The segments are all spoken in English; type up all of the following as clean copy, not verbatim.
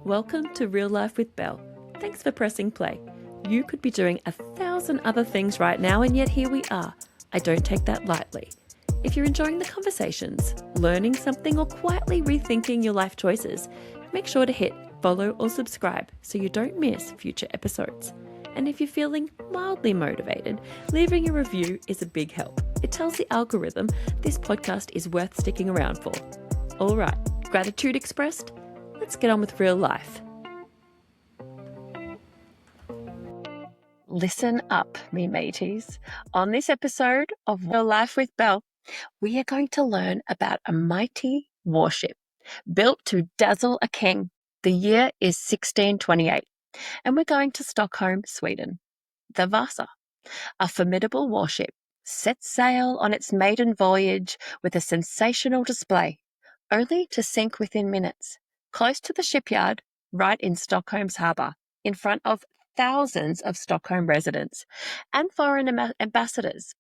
Welcome to Real Life with Belle. Thanks for pressing play. You could be doing 1,000 other things right now, and yet here we are. I don't take that lightly. If you're enjoying the conversations, learning something, or quietly rethinking your life choices, make sure to hit follow or subscribe so you don't miss future episodes. And if you're feeling mildly motivated, leaving a review is a big help. It tells the algorithm this podcast is worth sticking around for. All right, gratitude expressed. Let's get on with real life. Listen up, me mateys. On this episode of Real Life with Belle, we are going to learn about a mighty warship built to dazzle a king. The year is 1628, and we're going to Stockholm, Sweden. The Vasa, a formidable warship, sets sail on its maiden voyage with a sensational display, only to sink within minutes, close to the shipyard, right in Stockholm's harbour, in front of thousands of Stockholm residents and foreign ambassadors.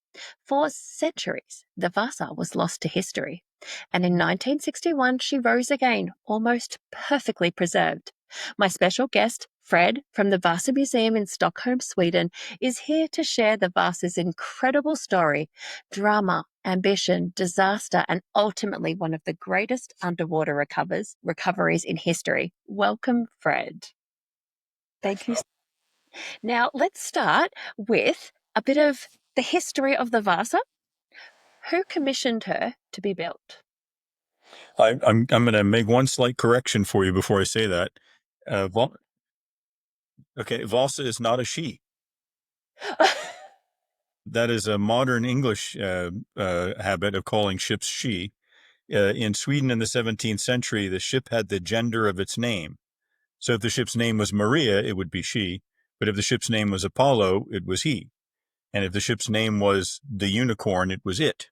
For centuries, the Vasa was lost to history, and in 1961 she rose again, almost perfectly preserved. My special guest, Fred from the Vasa Museum in Stockholm, Sweden, is here to share the Vasa's incredible story, drama, ambition, disaster, and ultimately one of the greatest underwater recoveries in history. Welcome, Fred. Thank you. Now, let's start with a bit of the history of the Vasa. Who commissioned her to be built? I'm going to make one slight correction for you before I say that. Vasa is not a she. That is a modern English habit of calling ships she. In Sweden in the 17th century, the ship had the gender of its name. So if the ship's name was Maria, it would be she. But if the ship's name was Apollo, it was he. And if the ship's name was the unicorn, it was it.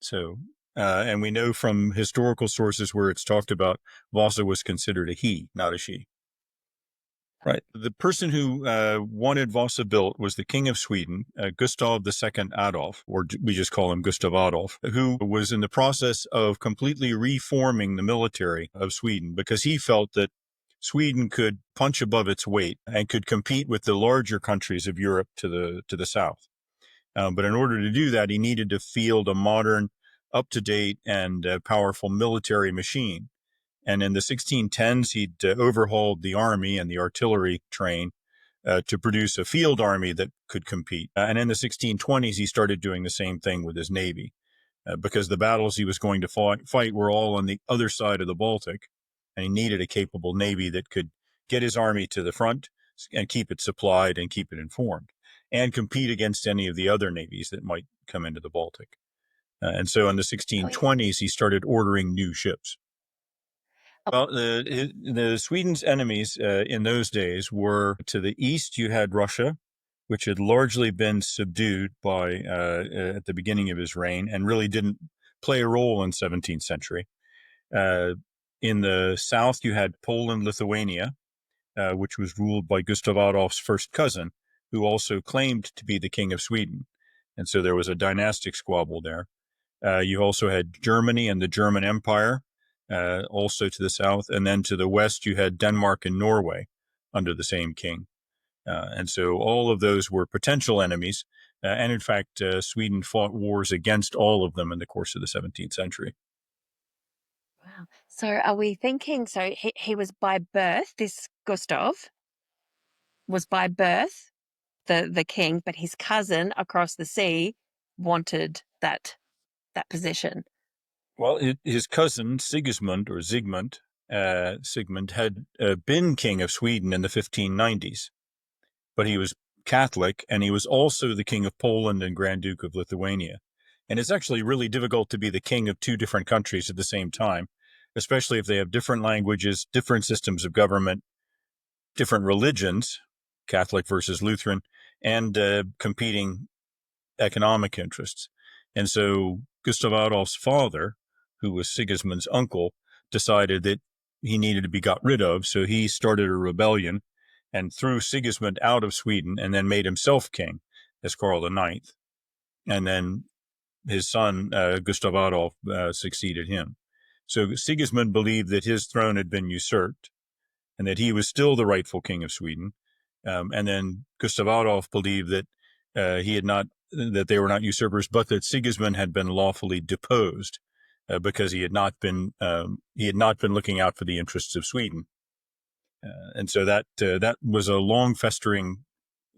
So, and we know from historical sources where it's talked about, Vasa was considered a he, not a she. Right. The person who wanted Vasa built was the King of Sweden, Gustav II Adolf, or we just call him Gustav Adolf, who was in the process of completely reforming the military of Sweden because he felt that Sweden could punch above its weight and could compete with the larger countries of Europe to the south. But in order to do that, he needed to field a modern, up-to-date, and powerful military machine. And in the 1610s, he'd overhauled the army and the artillery train to produce a field army that could compete. And in the 1620s, he started doing the same thing with his navy because the battles he was going to fight were all on the other side of the Baltic. And he needed a capable navy that could get his army to the front and keep it supplied and keep it informed and compete against any of the other navies that might come into the Baltic. And so in the 1620s, he started ordering new ships. Well, the Sweden's enemies in those days were to the east. You had Russia, which had largely been subdued by at the beginning of his reign, and really didn't play a role in 17th century. In the south, you had Poland, Lithuania, which was ruled by Gustav Adolf's first cousin, who also claimed to be the king of Sweden, and so there was a dynastic squabble there. You also had Germany and the German Empire. Also to the south, and then to the west, you had Denmark and Norway under the same king. And so all of those were potential enemies. And in fact, Sweden fought wars against all of them in the course of the 17th century. Wow. So are we thinking, so he was by birth, this Gustav was by birth the king, but his cousin across the sea wanted that position. Well, his cousin Sigmund had been king of Sweden in the 1590s, but he was Catholic, and he was also the king of Poland and Grand Duke of Lithuania. And it's actually really difficult to be the king of two different countries at the same time, especially if they have different languages, different systems of government, different religions, Catholic versus Lutheran, and competing economic interests. And so Gustav Adolf's father, who was Sigismund's uncle, decided that he needed to be got rid of. So he started a rebellion and threw Sigismund out of Sweden and then made himself king as Karl IX. And then his son, Gustav Adolf, succeeded him. So Sigismund believed that his throne had been usurped. and that he was still the rightful king of Sweden. And then Gustav Adolf believed that he had not that they were not usurpers, but that Sigismund had been lawfully deposed because he had not been looking out for the interests of Sweden. And so that was a long festering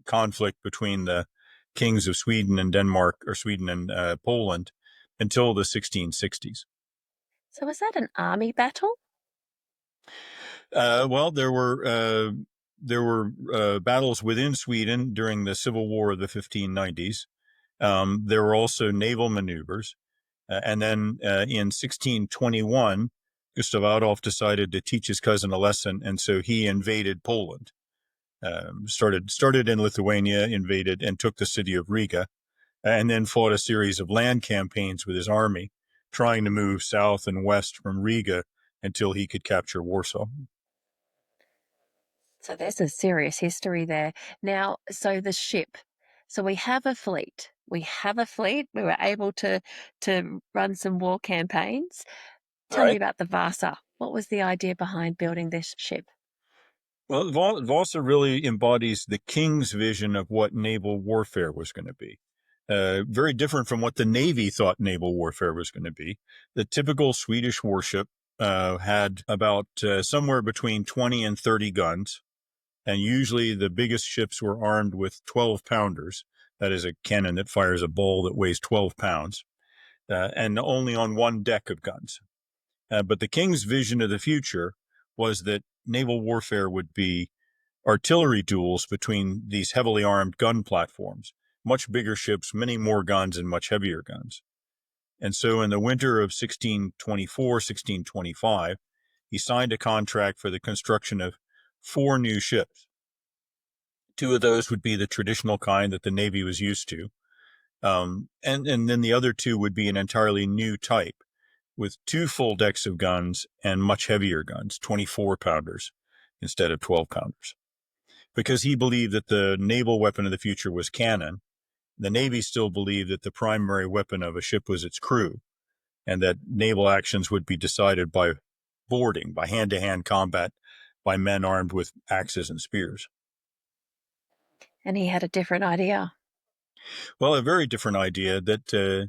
conflict between the kings of Sweden and Denmark, or Sweden and Poland, until the 1660s. So was that an army battle? Well, there were battles within Sweden during the Civil War of the 1590s. There were also naval maneuvers, and then in 1621, Gustav Adolf decided to teach his cousin a lesson, and so he invaded Poland. Started in Lithuania, invaded and took the city of Riga, and then fought a series of land campaigns with his army, trying to move south and west from Riga until he could capture Warsaw. So there's a serious history there. Now, so the ship. So we have a fleet. We have a fleet. We were able to run some war campaigns. All Tell me right. about the Vasa. What was the idea behind building this ship? Well, Vasa really embodies the king's vision of what naval warfare was going to be. Very different from what the Navy thought naval warfare was going to be. The typical Swedish warship had about somewhere between 20 and 30 guns, and usually the biggest ships were armed with 12 pounders. That is a cannon that fires a ball that weighs 12 pounds, and only on one deck of guns. But the king's vision of the future was that naval warfare would be artillery duels between these heavily armed gun platforms, much bigger ships, many more guns, and much heavier guns. And so in the winter of 1624, 1625, he signed a contract for the construction of 4 new ships. 2 of those would be the traditional kind that the Navy was used to. And then the other 2 would be an entirely new type with 2 full decks of guns and much heavier guns, 24 pounders instead of 12 pounders. Because he believed that the naval weapon of the future was cannon, the Navy still believed that the primary weapon of a ship was its crew, and that naval actions would be decided by boarding, by hand-to-hand combat, by men armed with axes and spears. And he had a different idea. Well, a very different idea that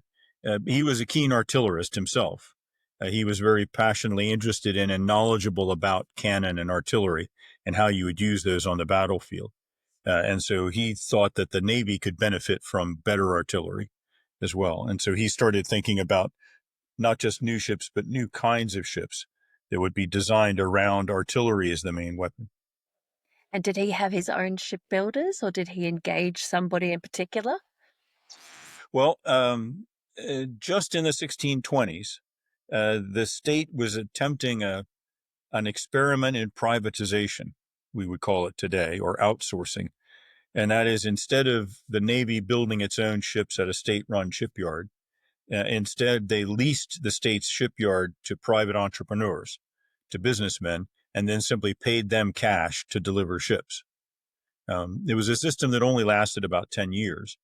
he was a keen artillerist himself. He was very passionately interested in and knowledgeable about cannon and artillery and how you would use those on the battlefield. And so he thought that the Navy could benefit from better artillery as well. And so he started thinking about not just new ships, but new kinds of ships that would be designed around artillery as the main weapon. And did he have his own shipbuilders or did he engage somebody in particular? Well, just in the 1620s, the state was attempting an experiment in privatization, we would call it today, or outsourcing. And that is, instead of the Navy building its own ships at a state-run shipyard, instead they leased the state's shipyard to private entrepreneurs, to businessmen, and then simply paid them cash to deliver ships. It was a system that only lasted about 10 years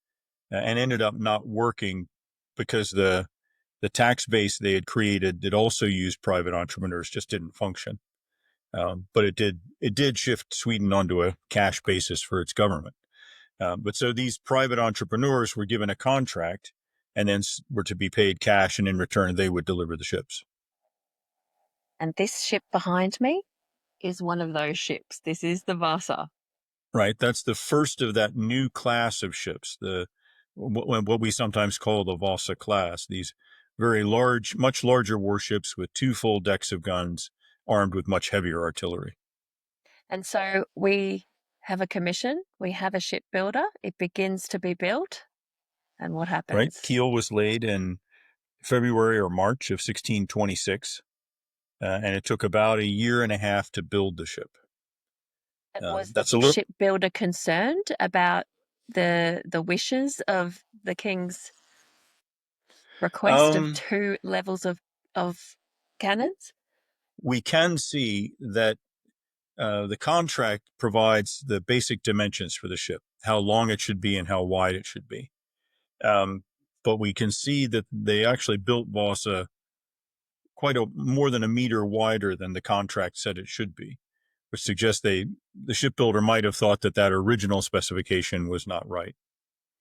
and ended up not working because the tax base they had created that also used private entrepreneurs just didn't function. But it did shift Sweden onto a cash basis for its government. But so these private entrepreneurs were given a contract and then were to be paid cash, and in return, they would deliver the ships. And this ship behind me is one of those ships. This is the Vasa. Right. That's the first of that new class of ships, what we sometimes call the Vasa class, these very large, much larger warships with 2 full decks of guns armed with much heavier artillery. And so we have a commission, we have a shipbuilder, it begins to be built. And what Right. happens? Keel was laid in February or March of 1626, and it took about a year and a half to build the ship. And was the That's a little. shipbuilder concerned about the wishes of the king's request of Um, 2 levels of cannons? we can see that the contract provides the basic dimensions for the ship, how long it should be and how wide it should be. But we can see that they actually built Vasa more than a meter wider than the contract said it should be. which suggests the shipbuilder might have thought that original specification was not right.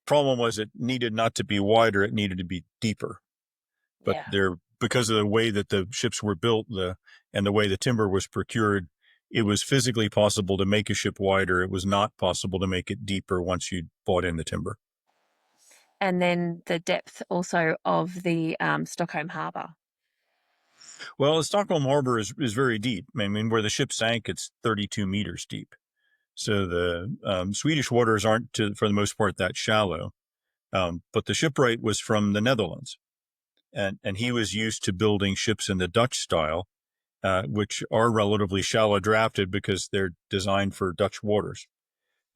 Problem was it needed not to be wider, it needed to be deeper. But Yeah. because of the way that the ships were built, and the way the timber was procured, it was physically possible to make a ship wider. It was not possible to make it deeper once you bought in the timber. And then the depth also of the Stockholm harbour. Well, the Stockholm harbor is very deep. I mean, where the ship sank, it's 32 meters deep. So the Swedish waters aren't, for the most part, that shallow. But the shipwright was from the Netherlands, and he was used to building ships in the Dutch style, which are relatively shallow drafted because they're designed for Dutch waters.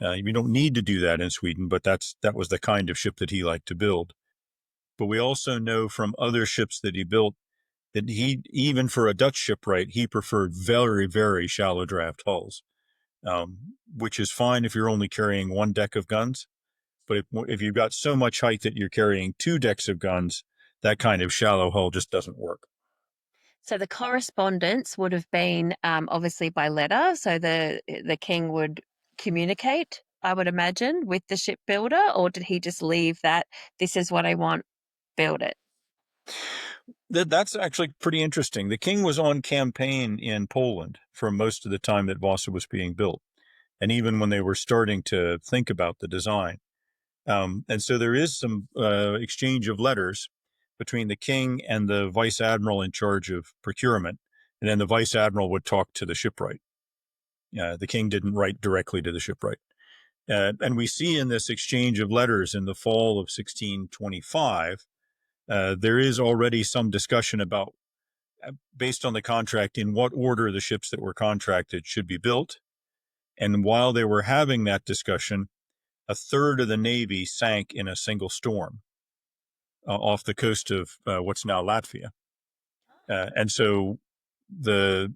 You don't need to do that in Sweden, but that was the kind of ship that he liked to build. But we also know from other ships that he built that even for a Dutch shipwright, he preferred very, very shallow draft hulls, which is fine if you're only carrying one deck of guns. But if you've got so much height that you're carrying two decks of guns, that kind of shallow hull just doesn't work. So the correspondence would have been obviously by letter. So the king would communicate, I would imagine, with the shipbuilder, or did he just leave that this is what I want, build it? That's actually pretty interesting. The king was on campaign in Poland for most of the time that Vasa was being built, and even when they were starting to think about the design. And so there is some exchange of letters between the king and the vice admiral in charge of procurement, and then the vice admiral would talk to the shipwright. The king didn't write directly to the shipwright. And we see in this exchange of letters in the fall of 1625, there is already some discussion about, based on the contract, in what order the ships that were contracted should be built. And while they were having that discussion, a third of the Navy sank in a single storm off the coast of what's now Latvia. And so there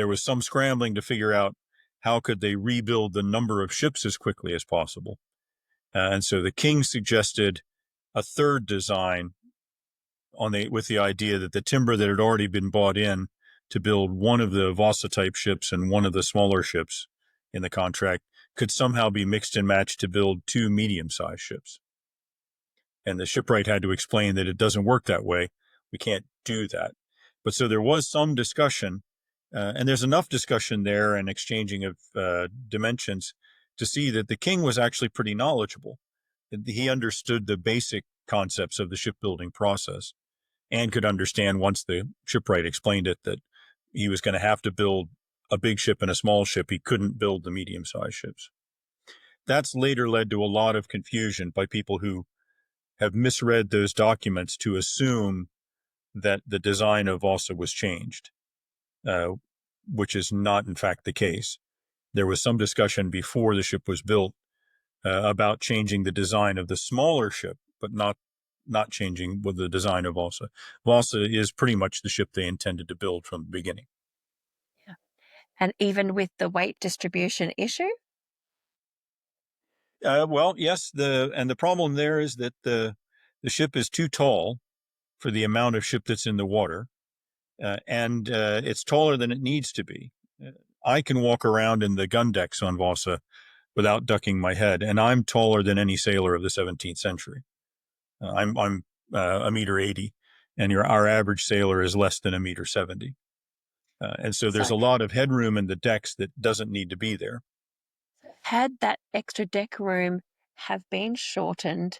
was some scrambling to figure out how could they rebuild the number of ships as quickly as possible. And so the king suggested a third design with the idea that the timber that had already been bought in to build one of the Vasa type ships and one of the smaller ships in the contract could somehow be mixed and matched to build two medium-sized ships. And the shipwright had to explain that it doesn't work that way. We can't do that. But so there was some discussion, and there's enough discussion there and exchanging of dimensions to see that the king was actually pretty knowledgeable. He understood the basic concepts of the shipbuilding process and could understand, once the shipwright explained it, that he was going to have to build a big ship and a small ship. He couldn't build the medium-sized ships. That's later led to a lot of confusion by people who have misread those documents to assume that the design of Vasa was changed, which is not, in fact, the case. There was some discussion before the ship was built about changing the design of the smaller ship, but not changing with the design of Vasa. Vasa is pretty much the ship they intended to build from the beginning. Yeah. And even with the weight distribution issue? Well, yes, the problem there is that the ship is too tall for the amount of ship that's in the water, and it's taller than it needs to be. I can walk around in the gun decks on Vasa without ducking my head, and I'm taller than any sailor of the 17th century. I'm a meter 80, and our average sailor is less than a meter 70. And so there's So a lot of headroom in the decks that doesn't need to be there. had that extra deck room have been shortened,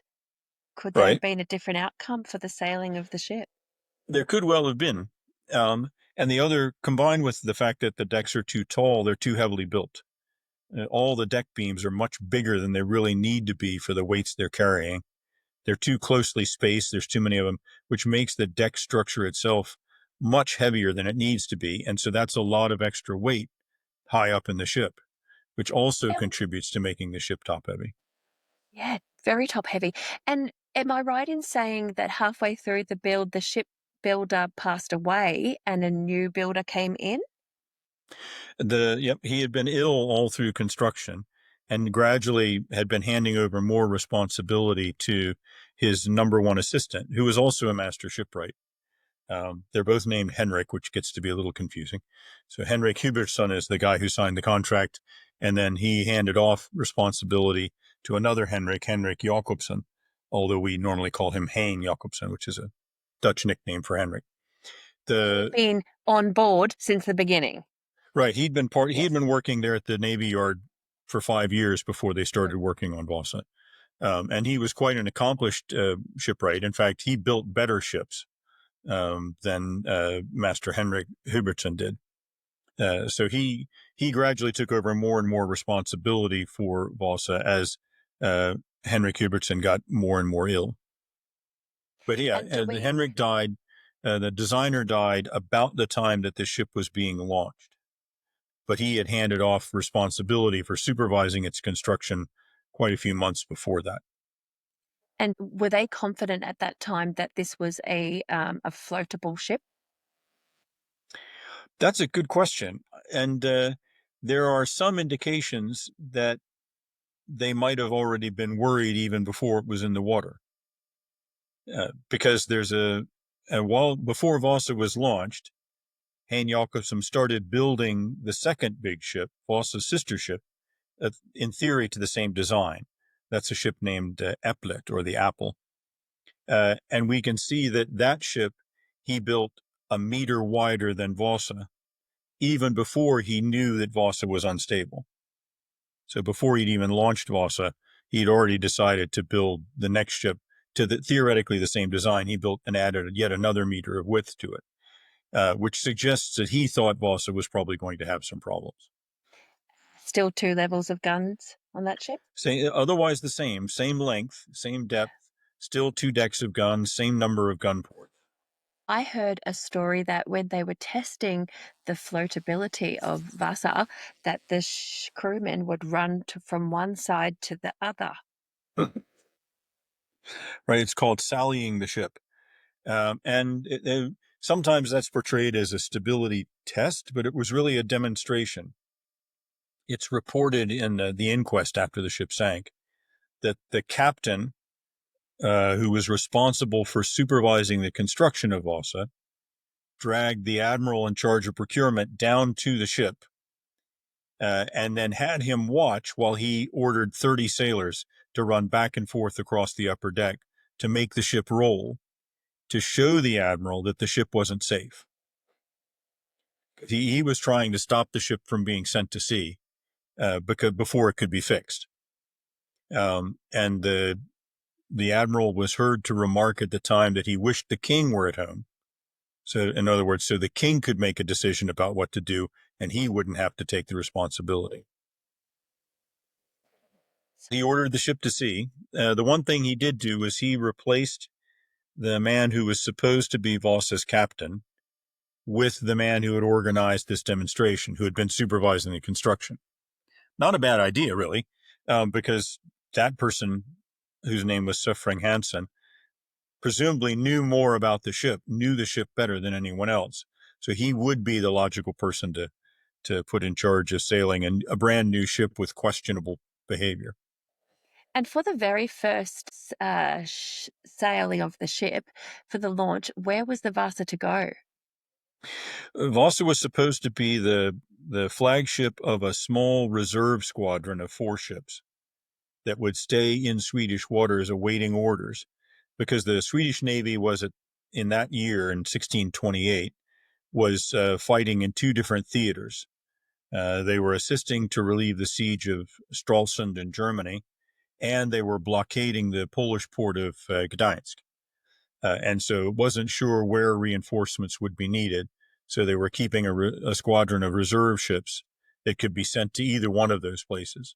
could there have Right. been a different outcome for the sailing of the ship? There could well have been. And the other, combined with the fact that the decks are too tall, they're too heavily built. All the deck beams are much bigger than they really need to be for the weights they're carrying. They're too closely spaced. There's too many of them, which makes the deck structure itself much heavier than it needs to be. And so that's a lot of extra weight high up in the ship, which also Yeah, contributes to making the ship top heavy. yeah, very top heavy. And am I right in saying that halfway through the build, the ship builder passed away and a new builder came in? He had been ill all through construction and gradually had been handing over more responsibility to his number one assistant, who was also a master shipwright. They're both named Henrik, which gets to be a little confusing. So Henrik Hubertsson is the guy who signed the contract, and then he handed off responsibility to another Henrik Jakobsen, although we normally call him Hein Jakobsen, which is a Dutch nickname for Henrik. He'd been on board since the beginning. Right, he'd been Yes. working there at the Navy Yard for 5 years before they started working on Vasa. And he was quite an accomplished shipwright. In fact, he built better ships than Master Henrik Hubertson did. So he gradually took over more and more responsibility for Vasa as Henrik Hubertson got more and more ill. But yeah, Henrik died. The designer died about the time that the ship was being launched. But he had handed off responsibility for supervising its construction quite a few months before that. And were they confident at that time that this was a floatable ship? That's a good question. And there are some indications that they might have already been worried even before it was in the water. Because there's a while before Vasa was launched, Hein Jakobsen started building the second big ship, Vasa's sister ship, in theory to the same design. That's a ship named Eplet, or the Apple. And we can see that ship he built a meter wider than Vasa, even before he knew that Vasa was unstable. So before he'd even launched Vasa, he'd already decided to build the next ship to theoretically the same design. He built and added yet another meter of width to it, which suggests that he thought Vasa was probably going to have some problems. Still 2 levels of guns on that ship? Otherwise the same length, same depth, still 2 decks of guns, same number of gun ports. I heard a story that when they were testing the floatability of Vasa, that the crewmen would run from one side to the other. Right, it's called sallying the ship. And sometimes that's portrayed as a stability test, but it was really a demonstration. It's reported in the inquest after the ship sank that the captain, who was responsible for supervising the construction of Vasa, dragged the admiral in charge of procurement down to the ship, and then had him watch while he ordered 30 sailors to run back and forth across the upper deck to make the ship roll, to show the admiral that the ship wasn't safe. He was trying to stop the ship from being sent to sea because before it could be fixed. And the admiral was heard to remark at the time that he wished the king were at home. So, in other words, so the king could make a decision about what to do, and he wouldn't have to take the responsibility. He ordered the ship to sea. The one thing he did do was he replaced the man who was supposed to be Vasa's captain with the man who had organized this demonstration, who had been supervising the construction. Not a bad idea, really, because that person, whose name was Suffring Hansen, presumably knew more about the ship, knew the ship better than anyone else. So he would be the logical person to put in charge of sailing a brand new ship with questionable behavior. And for the very first sailing of the ship, for the launch, where was the Vasa to go? Vasa was supposed to be the flagship of a small reserve squadron of 4 ships that would stay in Swedish waters awaiting orders, because the Swedish Navy was in that year, in 1628, was fighting in 2 different theaters. They were assisting to relieve the siege of Stralsund in Germany, and they were blockading the Polish port of Gdańsk. And so wasn't sure where reinforcements would be needed. So they were keeping a squadron of reserve ships that could be sent to either one of those places.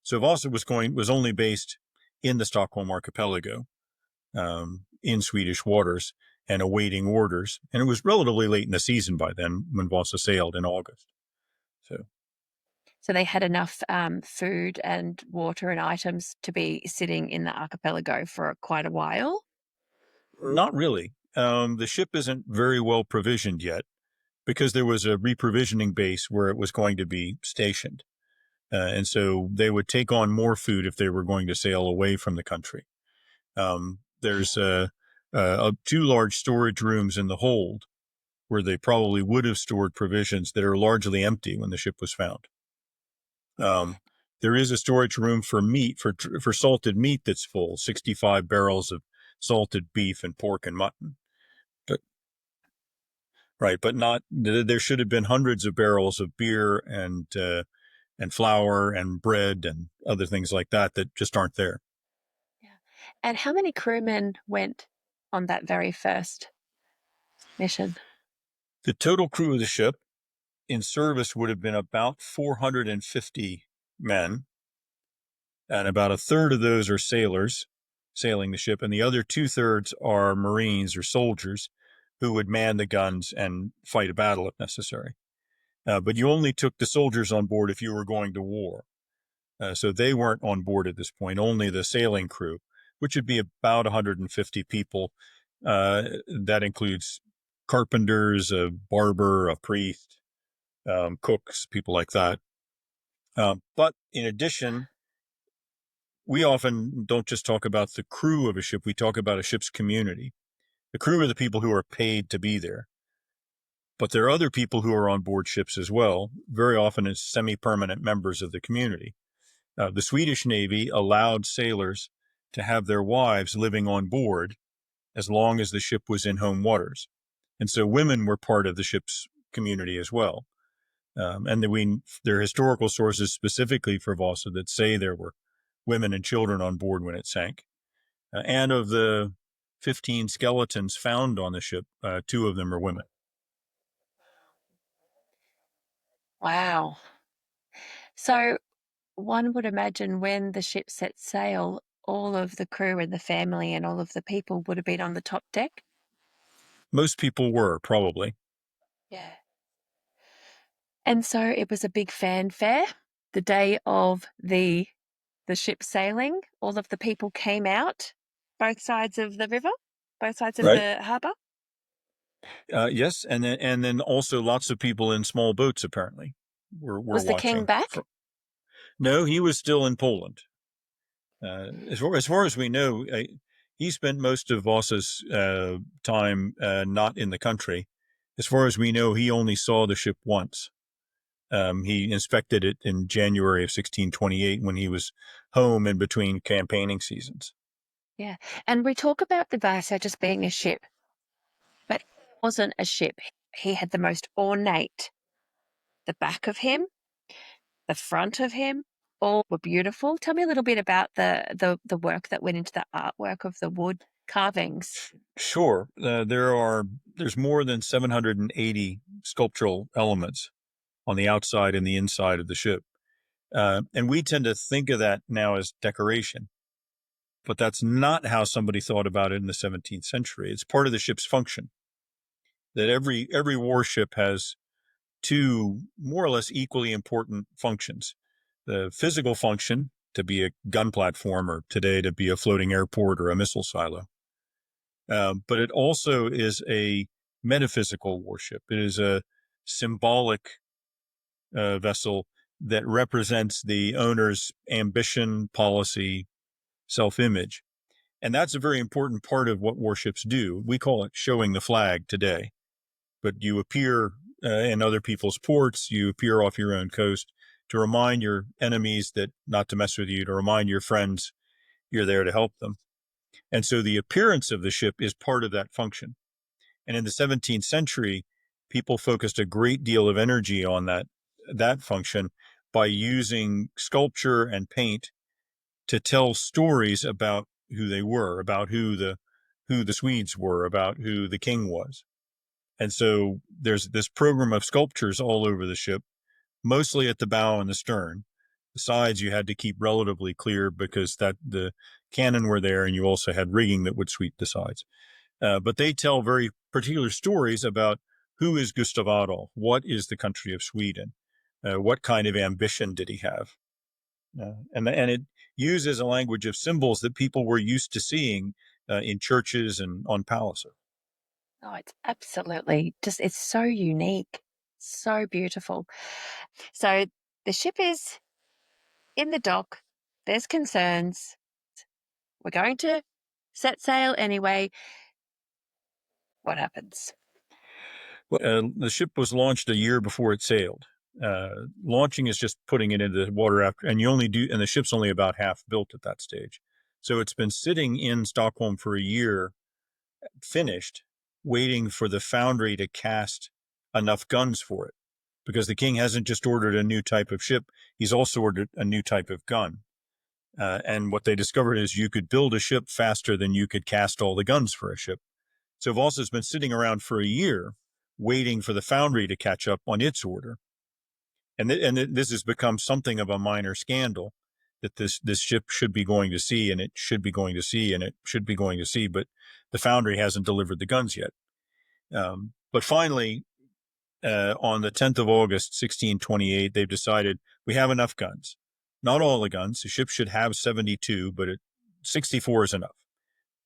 So Vasa was only based in the Stockholm archipelago, in Swedish waters, and awaiting orders. And it was relatively late in the season by then when Vasa sailed in August. So they had enough food and water and items to be sitting in the archipelago for quite a while? Not really. The ship isn't very well provisioned yet, because there was a reprovisioning base where it was going to be stationed. And so they would take on more food if they were going to sail away from the country. There's two large storage rooms in the hold where they probably would have stored provisions that are largely empty when the ship was found. There is a storage room for meat, for salted meat that's full, 65 barrels of salted beef and pork and mutton. Right, but not. There should have been hundreds of barrels of beer and flour and bread and other things like that that just aren't there. Yeah. And how many crewmen went on that very first mission? The total crew of the ship in service would have been about 450 men, and about a third of those are sailors sailing the ship, and the other 2/3 are Marines or soldiers who would man the guns and fight a battle if necessary. But you only took the soldiers on board if you were going to war. So they weren't on board at this point, only the sailing crew, which would be about 150 people. That includes carpenters, a barber, a priest, cooks, people like that. But in addition, we often don't just talk about the crew of a ship, we talk about a ship's community. The crew are the people who are paid to be there. But there are other people who are on board ships as well, very often as semi-permanent members of the community. The Swedish Navy allowed sailors to have their wives living on board as long as the ship was in home waters. And so women were part of the ship's community as well. And there are historical sources specifically for Vasa that say there were women and children on board when it sank. And of the 15 skeletons found on the ship, 2 of them are women. Wow. So one would imagine when the ship set sail, all of the crew and the family and all of the people would have been on the top deck. Most people were, probably. Yeah. And so it was a big fanfare. The day of the ship sailing, all of the people came out, both sides of the river, both sides of Right. the harbour. Yes, and then also lots of people in small boats apparently were Was the king watching. back? No, he was still in Poland. As far as we know, he spent most of Vosa's time not in the country. As far as we know, he only saw the ship once. He inspected it in January of 1628 when he was home in between campaigning seasons. Yeah. And we talk about the Vasa just being a ship, but it wasn't a ship. He had the most ornate. The back of him, the front of him, all were beautiful. Tell me a little bit about the work that went into the artwork of the wood carvings. Sure, there's more than 780 sculptural elements on the outside and the inside of the ship. And we tend to think of that now as decoration, but that's not how somebody thought about it in the 17th century. It's part of the ship's function. That every warship has two more or less equally important functions. The physical function to be a gun platform, or today to be a floating airport or a missile silo. But it also is a metaphysical warship. It is a symbolic vessel that represents the owner's ambition, policy, self-image. And that's a very important part of what warships do. We call it showing the flag today. But you appear in other people's ports, you appear off your own coast to remind your enemies that not to mess with you, to remind your friends you're there to help them. And so the appearance of the ship is part of that function. And in the 17th century, people focused a great deal of energy on that function by using sculpture and paint to tell stories about who they were, about who the Swedes were, about who the king was. And so there's this program of sculptures all over the ship, mostly at the bow and the stern. The sides you had to keep relatively clear because that the cannon were there, and you also had rigging that would sweep the sides. But they tell very particular stories about who is Gustav Adolf, what is the country of Sweden, what kind of ambition did he have, and it uses a language of symbols that people were used to seeing in churches and on palaces. Oh, it's absolutely just, it's so unique, so beautiful. So the ship is in the dock. There's concerns. We're going to set sail anyway. What happens? The ship was launched a year before it sailed. Launching is just putting it into the water after, and the ship's only about half built at that stage. So it's been sitting in Stockholm for a year, finished, waiting for the foundry to cast enough guns for it. Because the king hasn't just ordered a new type of ship, he's also ordered a new type of gun. And what they discovered is you could build a ship faster than you could cast all the guns for a ship. So Valsa's been sitting around for a year waiting for the foundry to catch up on its order. This has become something of a minor scandal that this ship should be going to sea, and it should be going to sea, and it should be going to sea, but the foundry hasn't delivered the guns yet. But finally, on the 10th of August, 1628, they've decided we have enough guns. Not all the guns. The ship should have 72, but 64 is enough.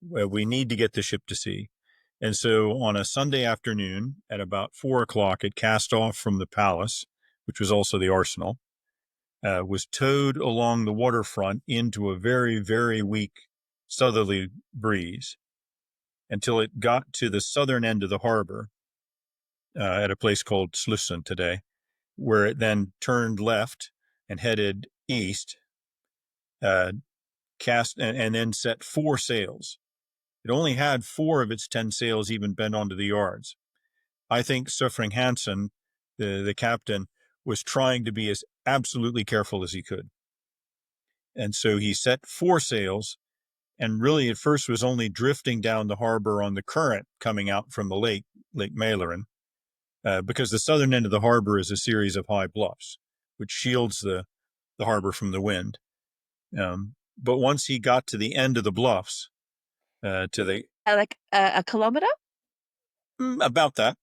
We need to get the ship to sea. And so on a Sunday afternoon at about 4 o'clock, it cast off from the palace, which was also the arsenal, was towed along the waterfront into a very, very weak southerly breeze until it got to the southern end of the harbor at a place called Slussen today, where it then turned left and headed east, cast and then set 4 sails. It only had 4 of its 10 sails even bent onto the yards. I think Suffring Hansen, the captain, was trying to be as absolutely careful as he could. And so he set 4 sails, and really at first was only drifting down the harbor on the current coming out from the Lake Mälaren, because the southern end of the harbor is a series of high bluffs, which shields the harbor from the wind. But once he got to the end of the bluffs, to the Like a kilometer? about that,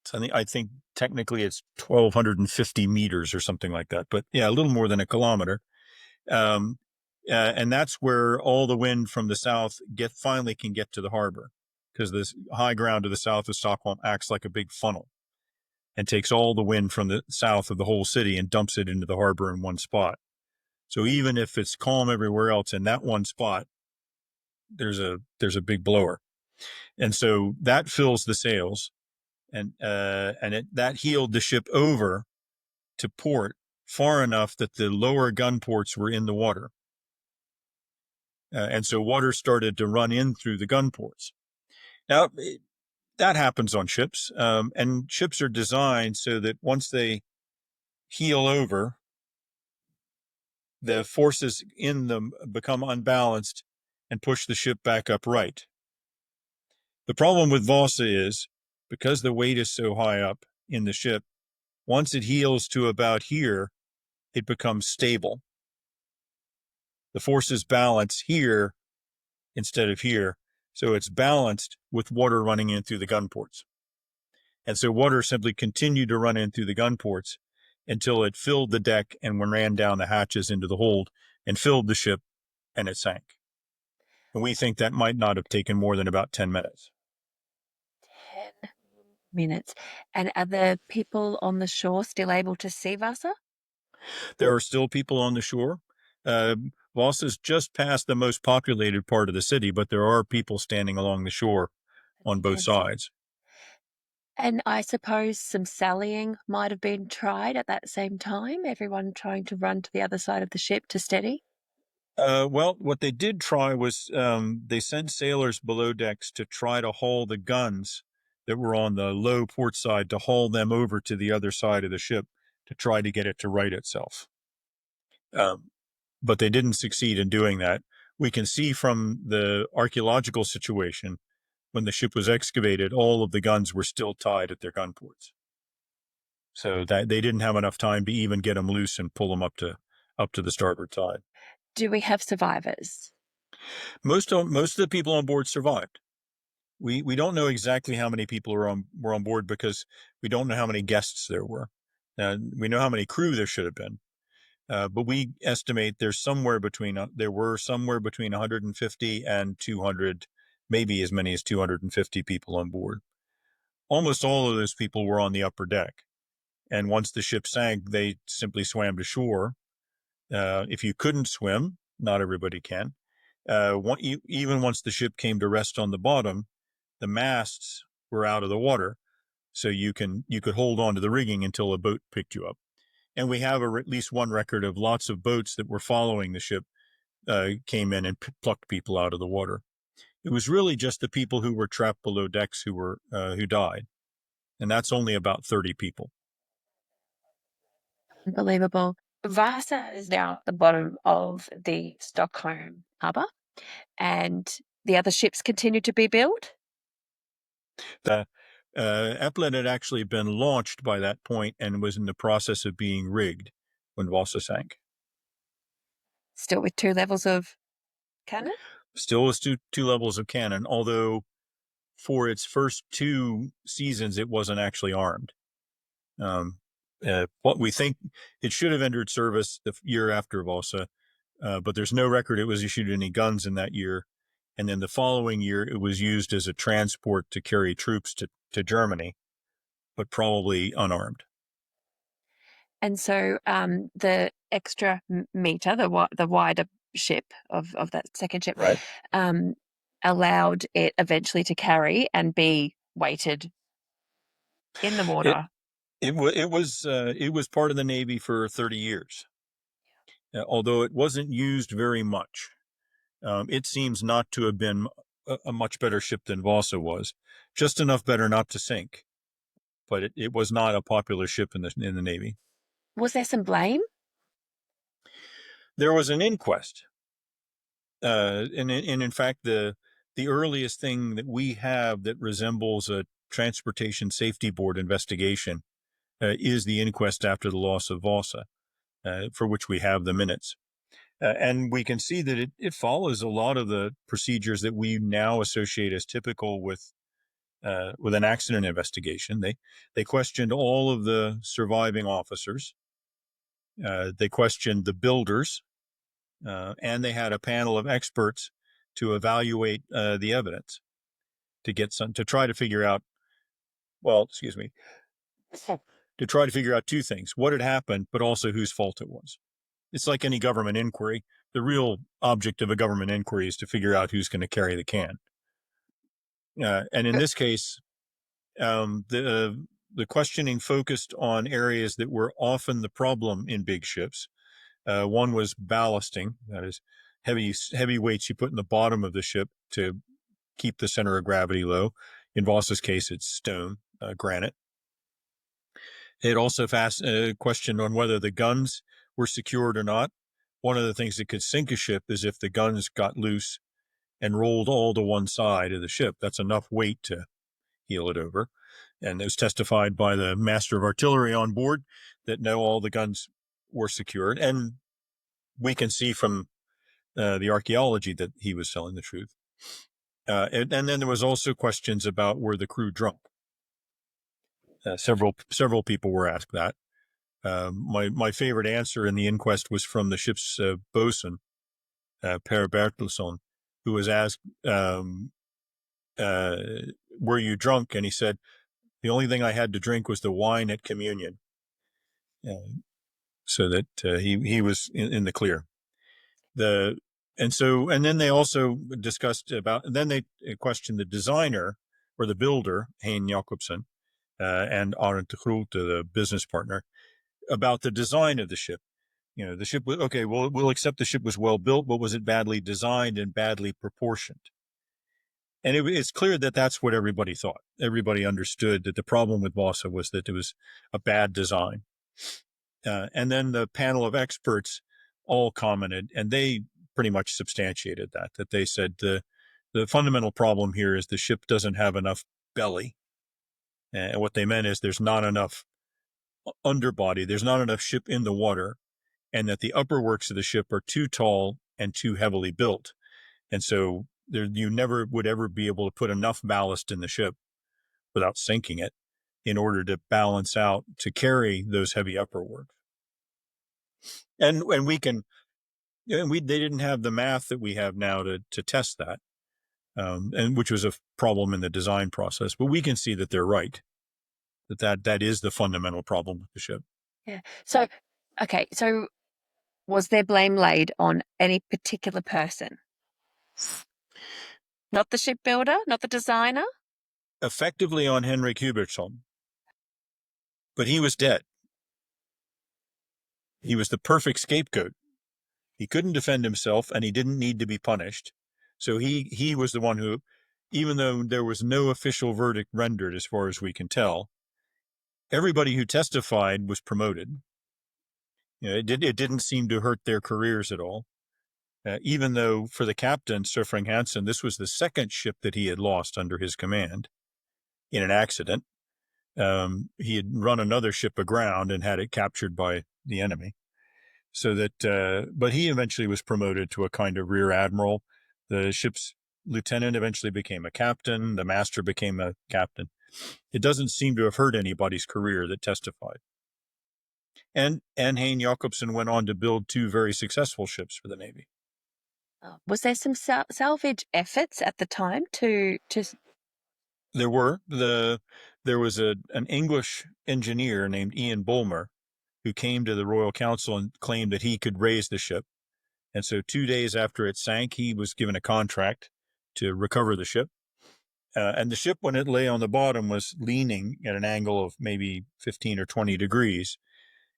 so I think technically it's 1,250 meters or something like that, but yeah, a little more than a kilometer. And that's where all the wind from the south finally can get to the harbor, because this high ground to the south of Stockholm acts like a big funnel and takes all the wind from the south of the whole city and dumps it into the harbor in one spot. So even if it's calm everywhere else, in that one spot, there's a big blower. And so that fills the sails, and that heeled the ship over to port far enough that the lower gun ports were in the water. And so water started to run in through the gun ports. Now, that happens on ships, and ships are designed so that once they heel over, the forces in them become unbalanced and push the ship back upright. The problem with Vasa is, because the weight is so high up in the ship, once it heels to about here, it becomes stable. The forces balance here instead of here, so it's balanced with water running in through the gun ports. And so water simply continued to run in through the gun ports until it filled the deck and ran down the hatches into the hold and filled the ship, and it sank. And we think that might not have taken more than about 10 minutes. 10 minutes. And are the people on the shore still able to see Vasa? There are still people on the shore. Vasa's just past the most populated part of the city, but there are people standing along the shore on both sides. And I suppose some sallying might have been tried at that same time, everyone trying to run to the other side of the ship to steady. Well, what they did try was they sent sailors below decks to try to haul the guns that were on the low port side, to haul them over to the other side of the ship to try to get it to right itself. But they didn't succeed in doing that. We can see from the archaeological situation, when the ship was excavated, all of the guns were still tied at their gun ports. So that they didn't have enough time to even get them loose and pull them up to the starboard side. Do we have survivors? Most of the people on board survived. We don't know exactly how many people were on board, because we don't know how many guests there were. We know how many crew there should have been, but we estimate there were somewhere between 150 and 200, maybe as many as 250 people on board. Almost all of those people were on the upper deck, and once the ship sank, they simply swam to shore. If you couldn't swim, not everybody can. Even once the ship came to rest on the bottom, the masts were out of the water, so you could hold on to the rigging until a boat picked you up. And we have at least one record of lots of boats that were following the ship came in and plucked people out of the water. It was really just the people who were trapped below decks who died, and that's only about 30 people. Unbelievable. Vasa is now at the bottom of the Stockholm harbour, and the other ships continue to be built. The Eplet had actually been launched by that point and was in the process of being rigged when Vasa sank. Still with 2 levels of cannon? Still was two levels of cannon, although for its first 2 seasons it wasn't actually armed. What we think it should have entered service the year after Vasa, but there's no record it was issued any guns in that year. And then the following year, it was used as a transport to carry troops to Germany, but probably unarmed. And so the extra meter, the wider ship of that second ship, Right. um, allowed it eventually to carry and be weighted in the It water. it was part of the Navy for 30 years, although it wasn't used very much. It seems not to have been a much better ship than Vasa was, just enough better not to sink. But it was not a popular ship in the Navy. Was there some blame? There was an inquest, and in fact the earliest thing that we have that resembles a transportation safety board investigation is the inquest after the loss of Vasa, for which we have the minutes. And we can see that it follows a lot of the procedures that we now associate as typical with an accident investigation. They questioned all of the surviving officers. They questioned the builders, and they had a panel of experts to evaluate the evidence to try to figure out. Well, excuse me, to try to figure out 2 things: what had happened, but also whose fault it was. It's like any government inquiry. The real object of a government inquiry is to figure out who's going to carry the can. And in this case, the questioning focused on areas that were often the problem in big ships. One was ballasting, that is, heavy weights you put in the bottom of the ship to keep the center of gravity low. In Voss's case, it's stone, granite. It also questioned on whether the guns were secured or not. One of the things that could sink a ship is if the guns got loose and rolled all to one side of the ship. That's enough weight to heel it over. And it was testified by the master of artillery on board that no, all the guns were secured. And we can see from the archaeology that he was telling the truth. And then there was also questions about were the crew drunk. Several people were asked that. My favorite answer in the inquest was from the ship's bosun, Per Bertilsson, who was asked, "Were you drunk?" And he said, "The only thing I had to drink was the wine at communion," so that he was in the clear. And then they also discussed about. Then they questioned the designer or the builder, Hein Jacobsen, and Arent de Groot, the business partner, about the design of the ship. The ship was okay. Well, we'll accept the ship was well built, but was it badly designed and badly proportioned? And it's clear that that's what everybody thought. Everybody understood that the problem with Vasa was that it was a bad design. And then the panel of experts all commented, and they pretty much substantiated that they said the fundamental problem here is the ship doesn't have enough belly. And what they meant is there's not enough underbody, there's not enough ship in the water, and that the upper works of the ship are too tall and too heavily built. And so you never would ever be able to put enough ballast in the ship without sinking it in order to balance out to carry those heavy upper works. And we can, they didn't have the math that we have now to test that, and which was a problem in the design process. But we can see that they're right, that is the fundamental problem with the ship. Yeah. So, okay. So, was there blame laid on any particular person? Not the shipbuilder, not the designer? effectively on Henrik Hubertsson, but he was dead. He was the perfect scapegoat. He couldn't defend himself, and he didn't need to be punished. So he was the one who, even though there was no official verdict rendered as far as we can tell, everybody who testified was promoted. It didn't seem to hurt their careers at all. Even though for the captain, Sir Frank Hansen, this was the second ship that he had lost under his command in an accident. He had run another ship aground and had it captured by the enemy. So that, but he eventually was promoted to a kind of rear admiral. The ship's lieutenant eventually became a captain. The master became a captain. It doesn't seem to have hurt anybody's career that testified. And Hein Jacobsen went on to build two very successful ships for the Navy. Was there some salvage efforts at the time to? There was an English engineer named Ian Bulmer who came to the Royal Council and claimed that he could raise the ship. And so 2 days after it sank, he was given a contract to recover the ship. And the ship, when it lay on the bottom, was leaning at an angle of maybe 15 or 20 degrees.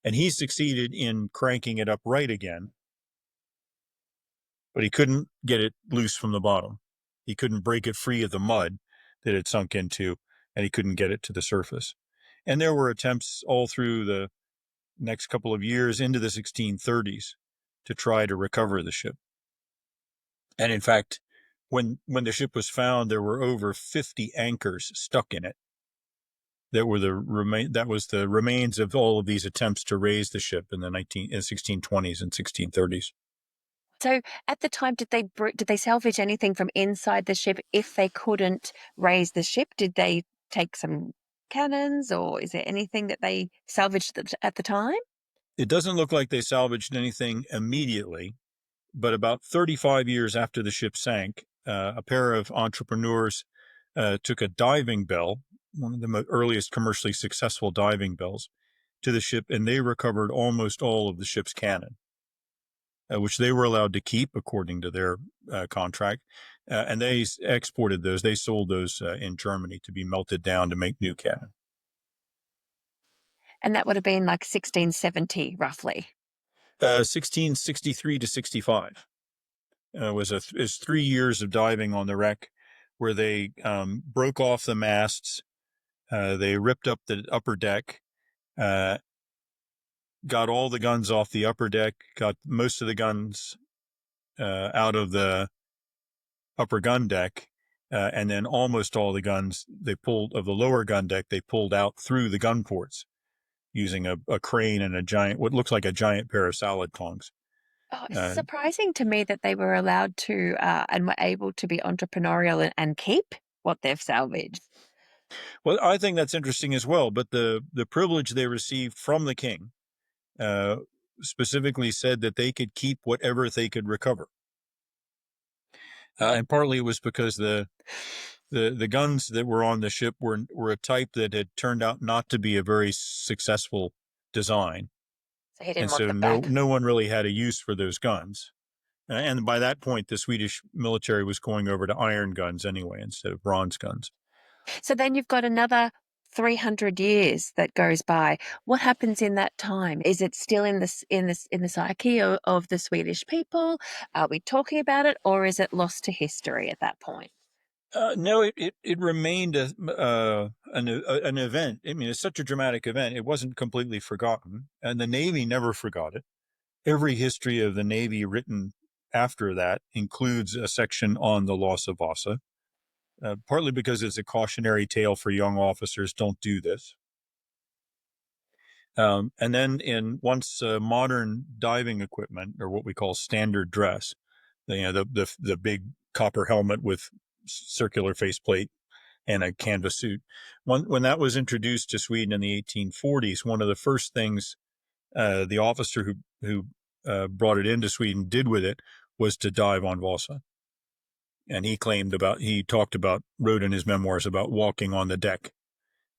And he succeeded in cranking it up right again, but he couldn't get it loose from the bottom. He couldn't break it free of the mud that it sunk into, and he couldn't get it to the surface. And there were attempts all through the next couple of years into the 1630s to try to recover the ship. And in fact, when the ship was found, there were over 50 anchors stuck in it. That was the remains of all of these attempts to raise the ship in the 1620s and 1630s. So at the time, did they salvage anything from inside the ship if they couldn't raise the ship? Did they take some cannons, or is there anything that they salvaged at the time? It doesn't look like they salvaged anything immediately, but about 35 years after the ship sank, a pair of entrepreneurs took a diving bell, one of the earliest commercially successful diving bells, to the ship, and they recovered almost all of the ship's cannon, which they were allowed to keep according to their contract. And they exported those. They sold those in Germany to be melted down to make new cannon. And that would have been like 1670, roughly. 1663 to 65 is 3 years of diving on the wreck, where they broke off the masts, they ripped up the upper deck, got all the guns off the upper deck, got most of the guns out of the upper gun deck, and then almost all the guns they pulled of the lower gun deck, they pulled out through the gun ports using a crane and what looks like a giant pair of salad tongs. Oh, it's surprising to me that they were allowed to and were able to be entrepreneurial and keep what they've salvaged. Well, I think that's interesting as well. But the privilege they received from the king specifically said that they could keep whatever they could recover. And partly it was because the guns that were on the ship were a type that had turned out not to be a very successful design. So he didn't And want so them back. no one really had a use for those guns. And by that point, the Swedish military was going over to iron guns anyway, instead of bronze guns. So then you've got another 300 years that goes by. What happens in that time? Is it still in the psyche of the Swedish people? Are we talking about it, or is it lost to history at that point? No, it remained an event. I mean, it's such a dramatic event. It wasn't completely forgotten, and the Navy never forgot it. Every history of the Navy written after that includes a section on the loss of Vasa, partly because it's a cautionary tale for young officers: don't do this. And then once modern diving equipment, or what we call standard dress, the big copper helmet with circular faceplate and a canvas suit. When that was introduced to Sweden in the 1840s, one of the first things the officer who brought it into Sweden did with it was to dive on Vasa. And he wrote in his memoirs about walking on the deck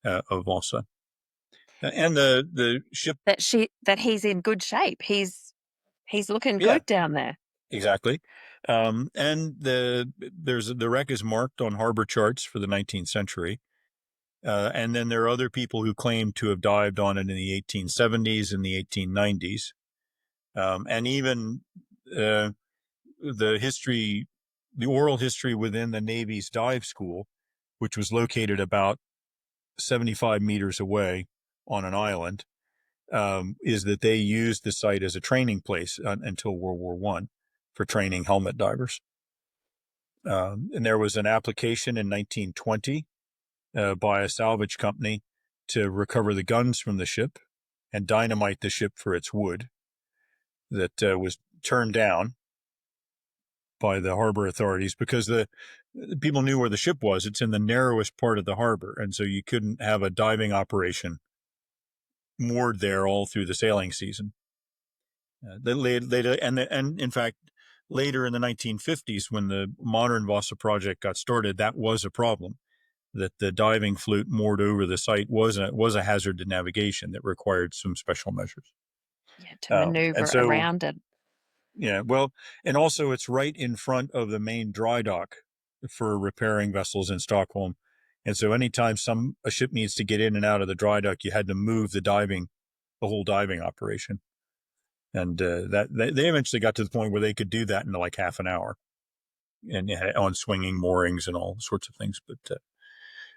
of Vasa. And the ship That he's in good shape. He's looking Yeah, good down there. exactly. And the wreck is marked on harbor charts for the 19th century. And then there are other people who claim to have dived on it in the 1870s and the 1890s. And even the oral history within the Navy's dive school, which was located about 75 meters away on an island, is that they used the site as a training place until World War I for training helmet divers. And there was an application in 1920 by a salvage company to recover the guns from the ship and dynamite the ship for its wood that was turned down by the harbor authorities because the people knew where the ship was. It's in the narrowest part of the harbor, and so you couldn't have a diving operation moored there all through the sailing season. And in fact, later in the 1950s, when the modern Vasa project got started, that was a problem. That the diving flute moored over the site was a hazard to navigation that required some special measures. Yeah, to And maneuver so, around it. yeah, well, and also it's right in front of the main dry dock for repairing vessels in Stockholm. And so anytime a ship needs to get in and out of the dry dock, you had to move the whole diving operation. And that they eventually got to the point where they could do that in like half an hour, and on swinging moorings and all sorts of things.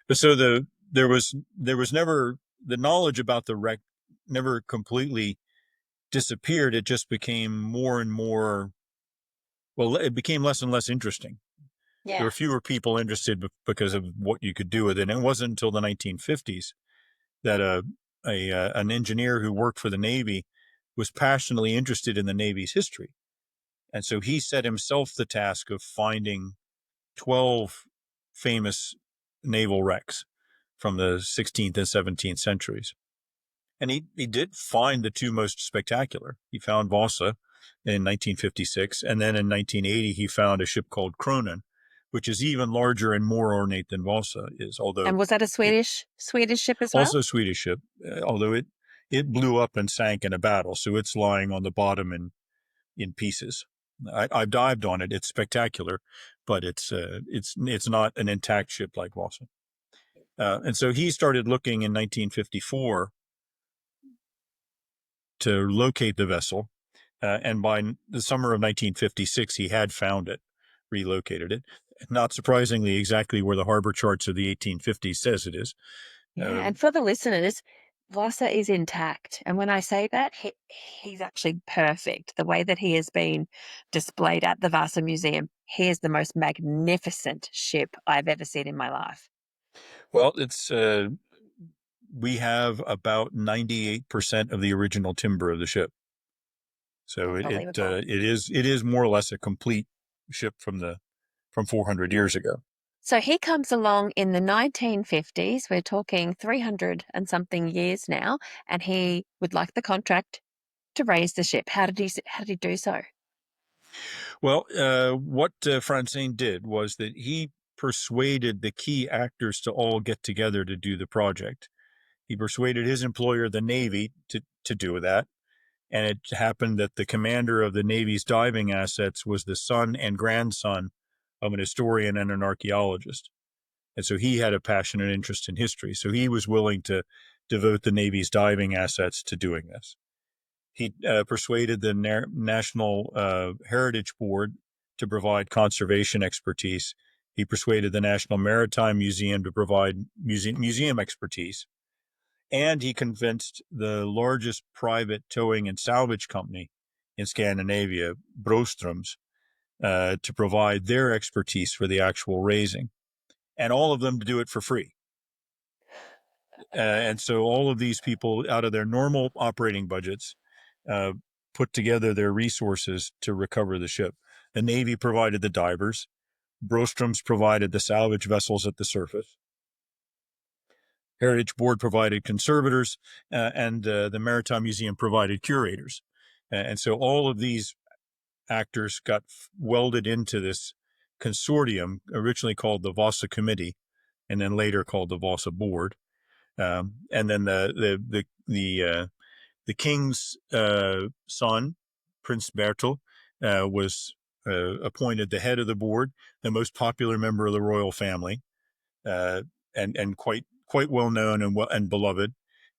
But so there was never the knowledge about the wreck never completely disappeared. It just became more and more. Well, it became less and less interesting. There Yeah. were fewer people interested because of what you could do with it. And it wasn't until the 1950s that an engineer who worked for the Navy was passionately interested in the Navy's history. And so he set himself the task of finding 12 famous naval wrecks from the 16th and 17th centuries. And he did find the two most spectacular. He found Vasa in 1956, and then in 1980 he found a ship called Kronen, which is even larger and more ornate than Vasa is, although And was that a it Swedish ship as well? also a Swedish ship, although it blew up and sank in a battle, so it's lying on the bottom in pieces. I've dived on it; it's spectacular, but it's not an intact ship like Vasa. And so he started looking in 1954 to locate the vessel, and by the summer of 1956, he had found it, relocated it. Not surprisingly, exactly where the harbor charts of the 1850s says it is. Yeah, Uh, and for the listeners, Vasa is intact. And when I say that, he's actually perfect. The way that he has been displayed at the Vasa Museum, he is the most magnificent ship I've ever seen in my life. well, it's we have about 98% of the original timber of the ship, so Unbelievable. it is more or less a complete ship from 400 years ago. So he comes along in the 1950s. We're talking 300 and something years now, and he would like the contract to raise the ship. How did he do so? Well, what Francine did was that he persuaded the key actors to all get together to do the project. He persuaded his employer, the Navy, to do that. And it happened that the commander of the Navy's diving assets was the son and grandson of an historian and an archaeologist. And so he had a passionate interest in history. So he was willing to devote the Navy's diving assets to doing this. He persuaded the National Heritage Board to provide conservation expertise. He persuaded the National Maritime Museum to provide museum expertise. And he convinced the largest private towing and salvage company in Scandinavia, Broströms, to provide their expertise for the actual raising, and all of them to do it for free. And so all of these people, out of their normal operating budgets, uh, put together their resources to recover the ship. The Navy provided the divers. Broströms provided the salvage vessels at the surface. Heritage Board provided conservators, and the Maritime Museum provided curators. And so all of these actors got welded into this consortium, originally called the Vasa Committee, and then later called the Vasa Board. And then the king's son, Prince Bertil, was appointed the head of the board, the most popular member of the royal family, and quite quite well known and beloved,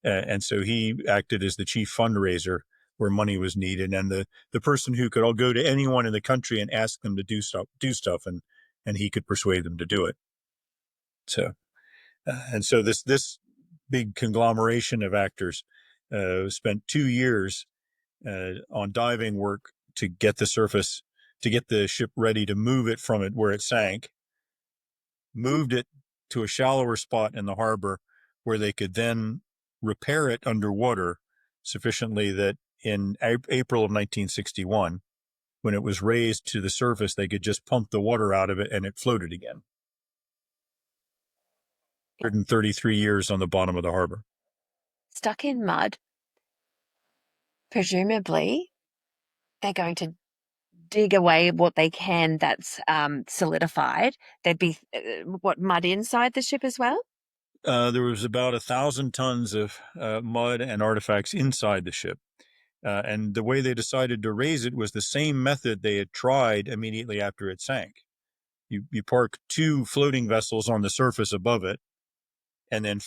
and so he acted as the chief fundraiser where money was needed, and the person who could all go to anyone in the country and ask them to do stuff, and he could persuade them to do it. So and so this big conglomeration of actors spent 2 years on diving work to get the ship ready to move it from it where it sank, moved it to a shallower spot in the harbor where they could then repair it underwater sufficiently that in April of 1961, when it was raised to the surface, they could just pump the water out of it and it floated again. 133 years on the bottom of the harbor. Stuck in mud. Presumably, they're going to dig away what they can that's solidified. There'd be, mud inside the ship as well? There was about 1,000 tons of mud and artifacts inside the ship. And the way they decided to raise it was the same method they had tried immediately after it sank. You park 2 floating vessels on the surface above it, and then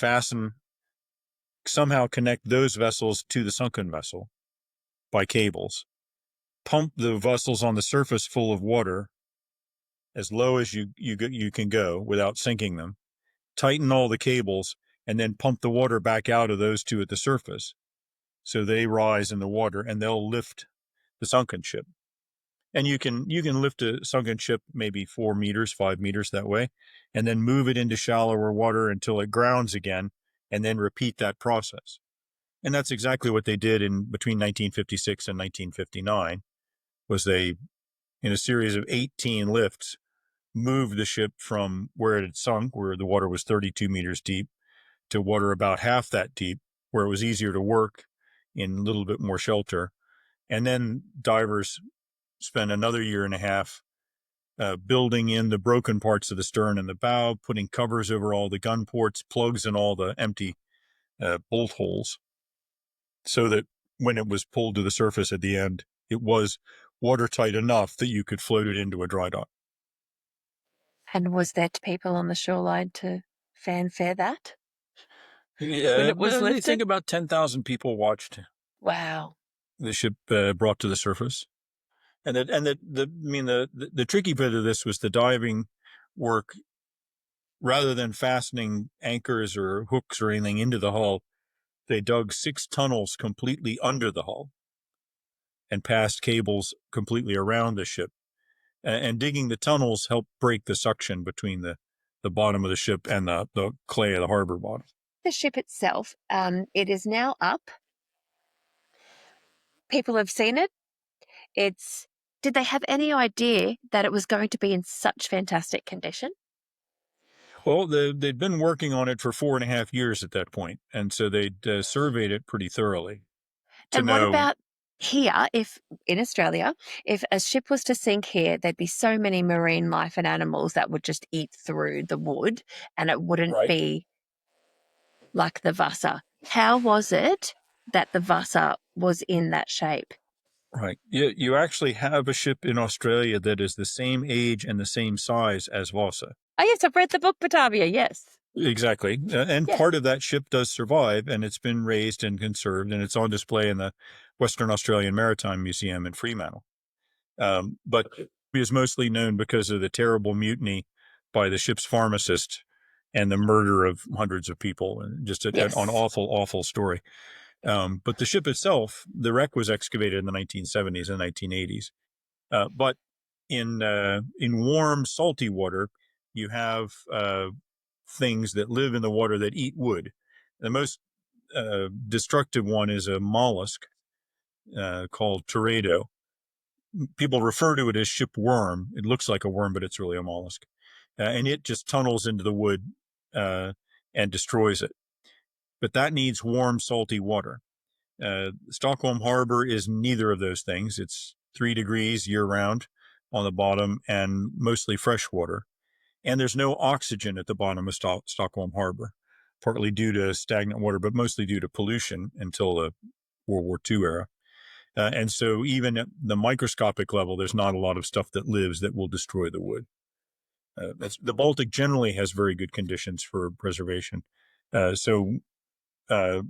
somehow connect those vessels to the sunken vessel by cables. Pump the vessels on the surface full of water as low as you can go without sinking them. Tighten all the cables, and then pump the water back out of those 2 at the surface. So they rise in the water, and they'll lift the sunken ship. And you can lift a sunken ship maybe 4 meters, 5 meters that way, and then move it into shallower water until it grounds again, and then repeat that process. And that's exactly what they did in between 1956 and 1959, was they, in a series of 18 lifts, moved the ship from where it had sunk, where the water was 32 meters deep, to water about half that deep, where it was easier to work in a little bit more shelter. And then divers spent another year and a half building in the broken parts of the stern and the bow, putting covers over all the gun ports, plugs in all the empty bolt holes, so that when it was pulled to the surface at the end, it was watertight enough that you could float it into a dry dock. And was there people on the shoreline to fanfare that? Yeah, When it was I lifted? think about 10,000 people watched Wow. the ship brought to the surface. And the tricky bit of this was the diving work. Rather than fastening anchors or hooks or anything into the hull, they dug 6 tunnels completely under the hull and passed cables completely around the ship. And digging the tunnels helped break the suction between the bottom of the ship and the clay of the harbor bottom. The ship itself, it is now up. People have seen it. Did they have any idea that it was going to be in such fantastic condition? Well, they'd been working on it for 4.5 years at that point, and so they'd surveyed it pretty thoroughly to And what know. about here, if in Australia, if a ship was to sink here, there'd be so many marine life and animals that would just eat through the wood, and it wouldn't Right. be like the Vasa. How was it that the Vasa was in that shape? Right. You actually have a ship in Australia that is the same age and the same size as Vasa. Oh, yes, I've read the book, Batavia, yes. Exactly. And Yes. part of that ship does survive, and it's been raised and conserved, and it's on display in the Western Australian Maritime Museum in Fremantle. But it is mostly known because of the terrible mutiny by the ship's pharmacist and the murder of hundreds of people, and just an Yes. awful, awful story. But the ship itself, the wreck was excavated in the 1970s and 1980s. But in warm, salty water, you have things that live in the water that eat wood. The most destructive one is a mollusk called teredo. People refer to it as ship worm. It looks like a worm, but it's really a mollusk. And it just tunnels into the wood and destroys it. But that needs warm, salty water. Stockholm Harbor is neither of those things. It's 3 degrees year round on the bottom and mostly fresh water. And there's no oxygen at the bottom of Stockholm Harbor, partly due to stagnant water, but mostly due to pollution until the World War II era. And so even at the microscopic level, there's not a lot of stuff that lives that will destroy the wood. The Baltic generally has very good conditions for preservation. So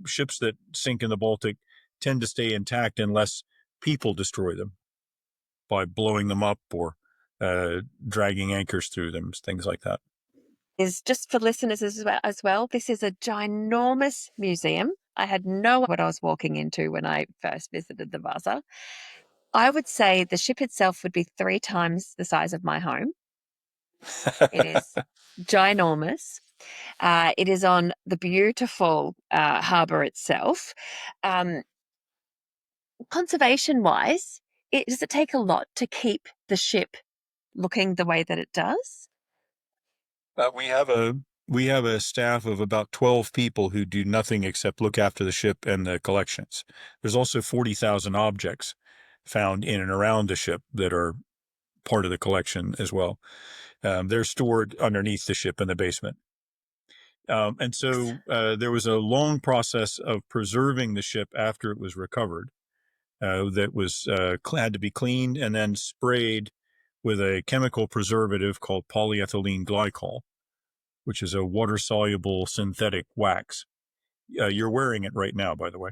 ships that sink in the Baltic tend to stay intact unless people destroy them by blowing them up or dragging anchors through them, things like that. Is just for listeners as well. This is a ginormous museum. I had no what I was walking into when I first visited the Vasa. I would say the ship itself would be 3 times the size of my home. It is ginormous. It is on the beautiful harbour itself. Um, Conservation wise, does it take a lot to keep the ship looking the way that it does? We have a staff of about 12 people who do nothing except look after the ship and the collections. There's also 40,000 objects found in and around the ship that are part of the collection as well. They're stored underneath the ship in the basement. And so there was a long process of preserving the ship after it was recovered that was had to be cleaned and then sprayed with a chemical preservative called polyethylene glycol, which is a water-soluble synthetic wax. You're wearing it right now, by the way.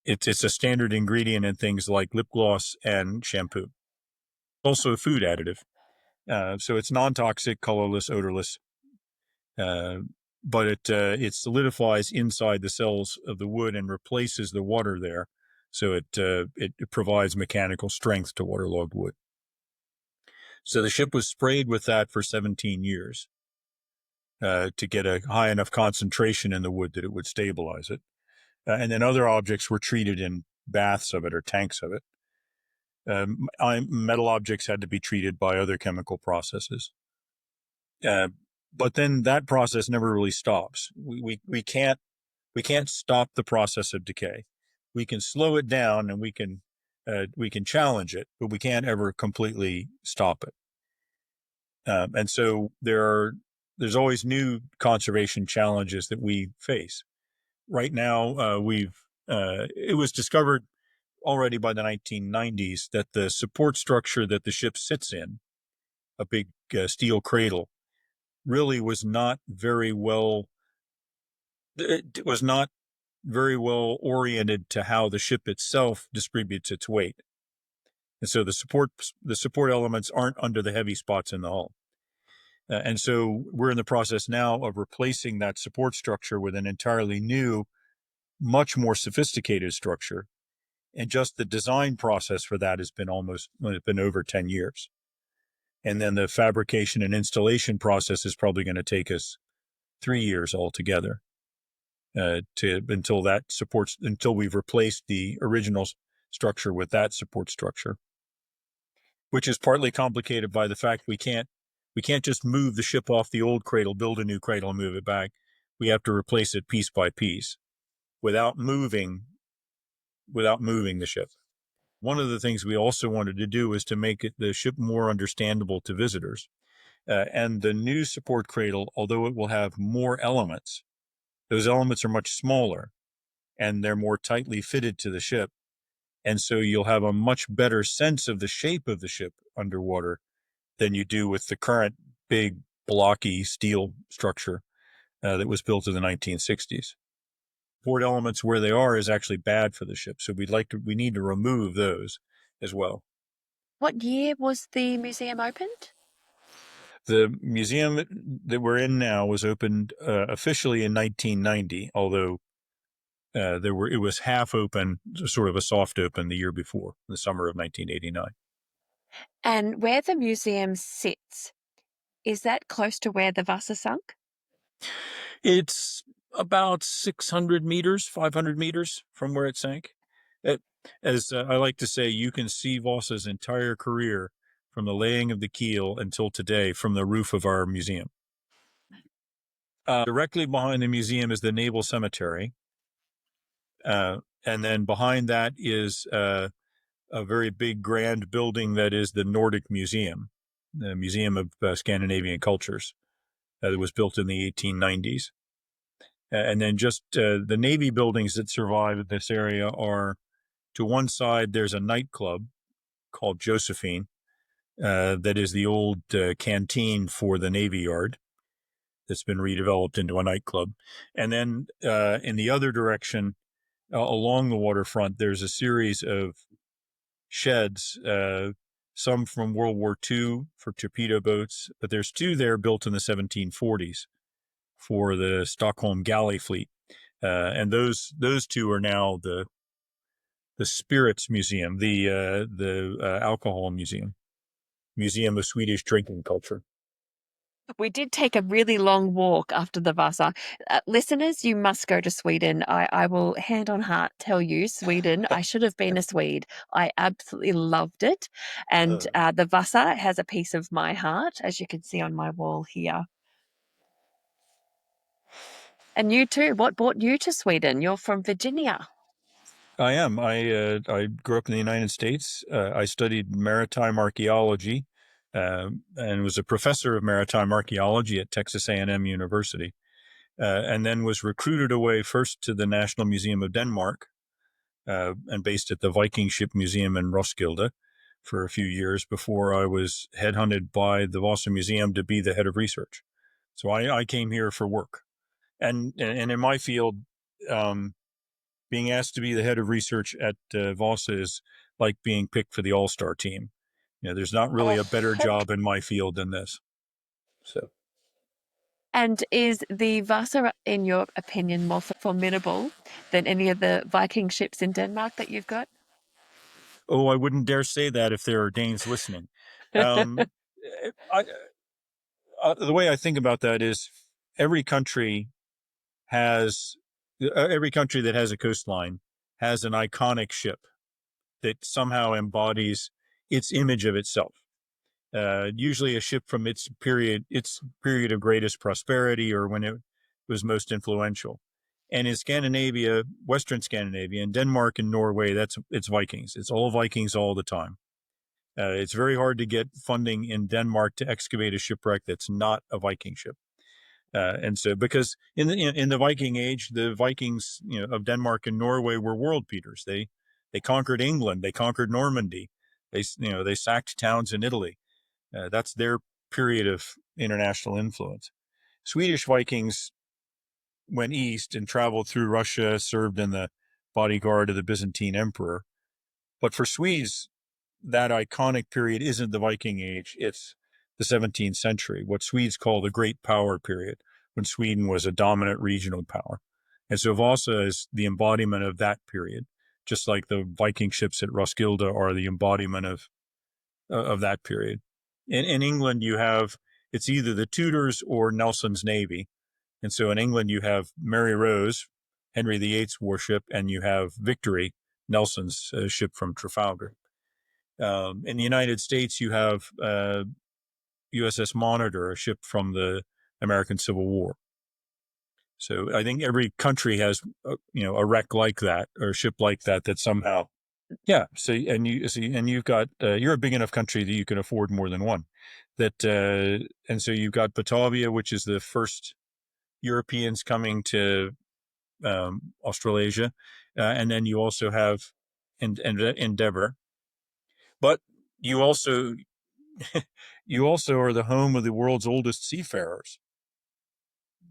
It's a standard ingredient in things like lip gloss and shampoo. Also a food additive. So it's non-toxic, colorless, odorless, but it solidifies inside the cells of the wood and replaces the water there. So it provides mechanical strength to waterlogged wood. So the ship was sprayed with that for 17 years to get a high enough concentration in the wood that it would stabilize it. And then other objects were treated in baths of it or tanks of it. Metal objects had to be treated by other chemical processes. But then that process never really stops. We can't stop the process of decay. We can slow it down and we can challenge it, but we can't ever completely stop it. And so there's always new conservation challenges that we face. Right now, it was discovered already by the 1990s that the support structure that the ship sits in, a big steel cradle, really was not very well. It was not very well oriented to how the ship itself distributes its weight, and so the support elements aren't under the heavy spots in the hull. And so we're in the process now of replacing that support structure with an entirely new, much more sophisticated structure. And just the design process for that has been over 10 years. And then the fabrication and installation process is probably going to take us 3 years altogether until we've replaced the original structure with that support structure, which is partly complicated by the fact we can't just move the ship off the old cradle, build a new cradle, and move it back. We have to replace it piece by piece without moving the ship. One of the things we also wanted to do is to make the ship more understandable to visitors. And the new support cradle, although it will have more elements, those elements are much smaller and they're more tightly fitted to the ship. And so you'll have a much better sense of the shape of the ship underwater than you do with the current big blocky steel structure that was built in the 1960s. Port elements where they are is actually bad for the ship. So we need to remove those as well. What year was the museum opened? The museum that we're in now was opened officially in 1990, although it was half open, sort of a soft open the year before, the summer of 1989. And where the museum sits, is that close to where the Vasa sunk? It's about 600 meters, 500 meters from where it sank. As I like to say, you can see Vasa's entire career from the laying of the keel until today from the roof of our museum. Directly behind the museum is the Naval Cemetery. And then behind that is a very big, grand building that is the Nordic Museum, the Museum of Scandinavian Cultures, that was built in the 1890s. And then just the Navy buildings that survive in this area are, to one side, there's a nightclub called Josephine that is the old canteen for the Navy Yard. that's been redeveloped into a nightclub. And then in the other direction, along the waterfront, there's a series of sheds, some from World War II for torpedo boats, but there's two there built in the 1740s for the Stockholm galley fleet. And those two are now the Spirits Museum, the Alcohol Museum of Swedish Drinking Culture. We did take a really long walk after the Vasa. Listeners, you must go to Sweden. I will hand on heart tell you, Sweden, I should have been a Swede. I absolutely loved it. And the Vasa has a piece of my heart, as you can see on my wall here. And you too. What brought you to Sweden? You're from Virginia. I am. I grew up in the United States. I studied maritime archaeology, and was a professor of maritime archaeology at Texas A&M University, and then was recruited away first to the National Museum of Denmark, and based at the Viking Ship Museum in Roskilde for a few years before I was headhunted by the Vasa Museum to be the head of research. So I came here for work, and in my field. Being asked to be the head of research at Vasa is like being picked for the all-star team. There's not really a better job in my field than this. So, And is the Vasa, in your opinion, more formidable than any of the Viking ships in Denmark that you've got? oh, I wouldn't dare say that if there are Danes listening. Um, I, the way I think about that is every country every country that has a coastline has an iconic ship that somehow embodies its image of itself. Usually a ship from its period of greatest prosperity or when it was most influential. And in Scandinavia, Western Scandinavia, and Denmark and Norway, it's Vikings. It's all Vikings all the time. It's very hard to get funding in Denmark to excavate a shipwreck that's not a Viking ship. And so, because in the Viking Age, the Vikings, of Denmark and Norway were world beaters. They conquered England, they conquered Normandy, they sacked towns in Italy. That's their period of international influence. Swedish Vikings went east and traveled through Russia, served in the bodyguard of the Byzantine emperor. But for Swedes, that iconic period isn't the Viking Age, it's the 17th century, what Swedes call the Great Power period, when Sweden was a dominant regional power. And so Vasa is the embodiment of that period, just like the Viking ships at Roskilde are the embodiment of that period. In England, it's either the Tudors or Nelson's Navy. And so in England, you have Mary Rose, Henry VIII's warship, and you have Victory, Nelson's ship from Trafalgar. In the United States, you have USS Monitor, a ship from the American Civil War. So I think every country has, a wreck like that or a ship like that somehow. Yeah. So you've got you're a big enough country that you can afford more than one. And so you've got Batavia, which is the first Europeans coming to Australasia, and then you also have Endeavour, but you also you also are the home of the world's oldest seafarers,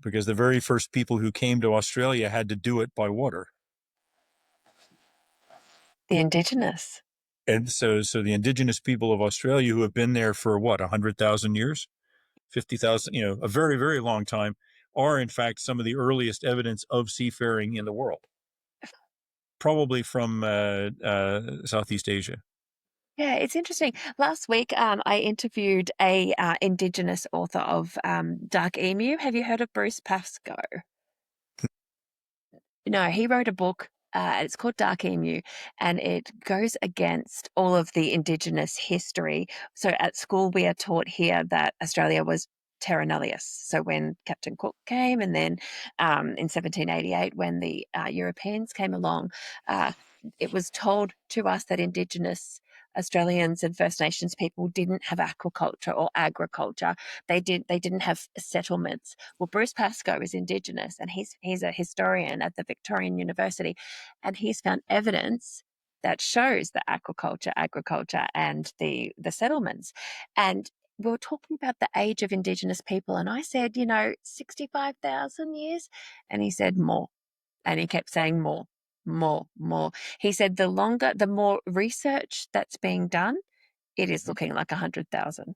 because the very first people who came to Australia had to do it by water. The indigenous. And so the indigenous people of Australia who have been there for what, 100,000 years, 50,000, a very, very long time, are in fact some of the earliest evidence of seafaring in the world, probably from Southeast Asia. Yeah, it's interesting. Last week, I interviewed a Indigenous author of Dark Emu. Have you heard of Bruce Pascoe? No, he wrote a book. It's called Dark Emu, and it goes against all of the Indigenous history. So at school, we are taught here that Australia was terra nullius. So when Captain Cook came, and then in 1788, when the Europeans came along, uh, it was told to us that Indigenous Australians and First Nations people didn't have aquaculture or agriculture. They didn't have settlements. Well, Bruce Pascoe is Indigenous, and he's a historian at the Victorian University, and he's found evidence that shows the agriculture, and the settlements. And we were talking about the age of Indigenous people, and I said, 65,000 years. And he said, more. And he kept saying, more, more, more. He said, the more research that's being done, it is looking like 100,000.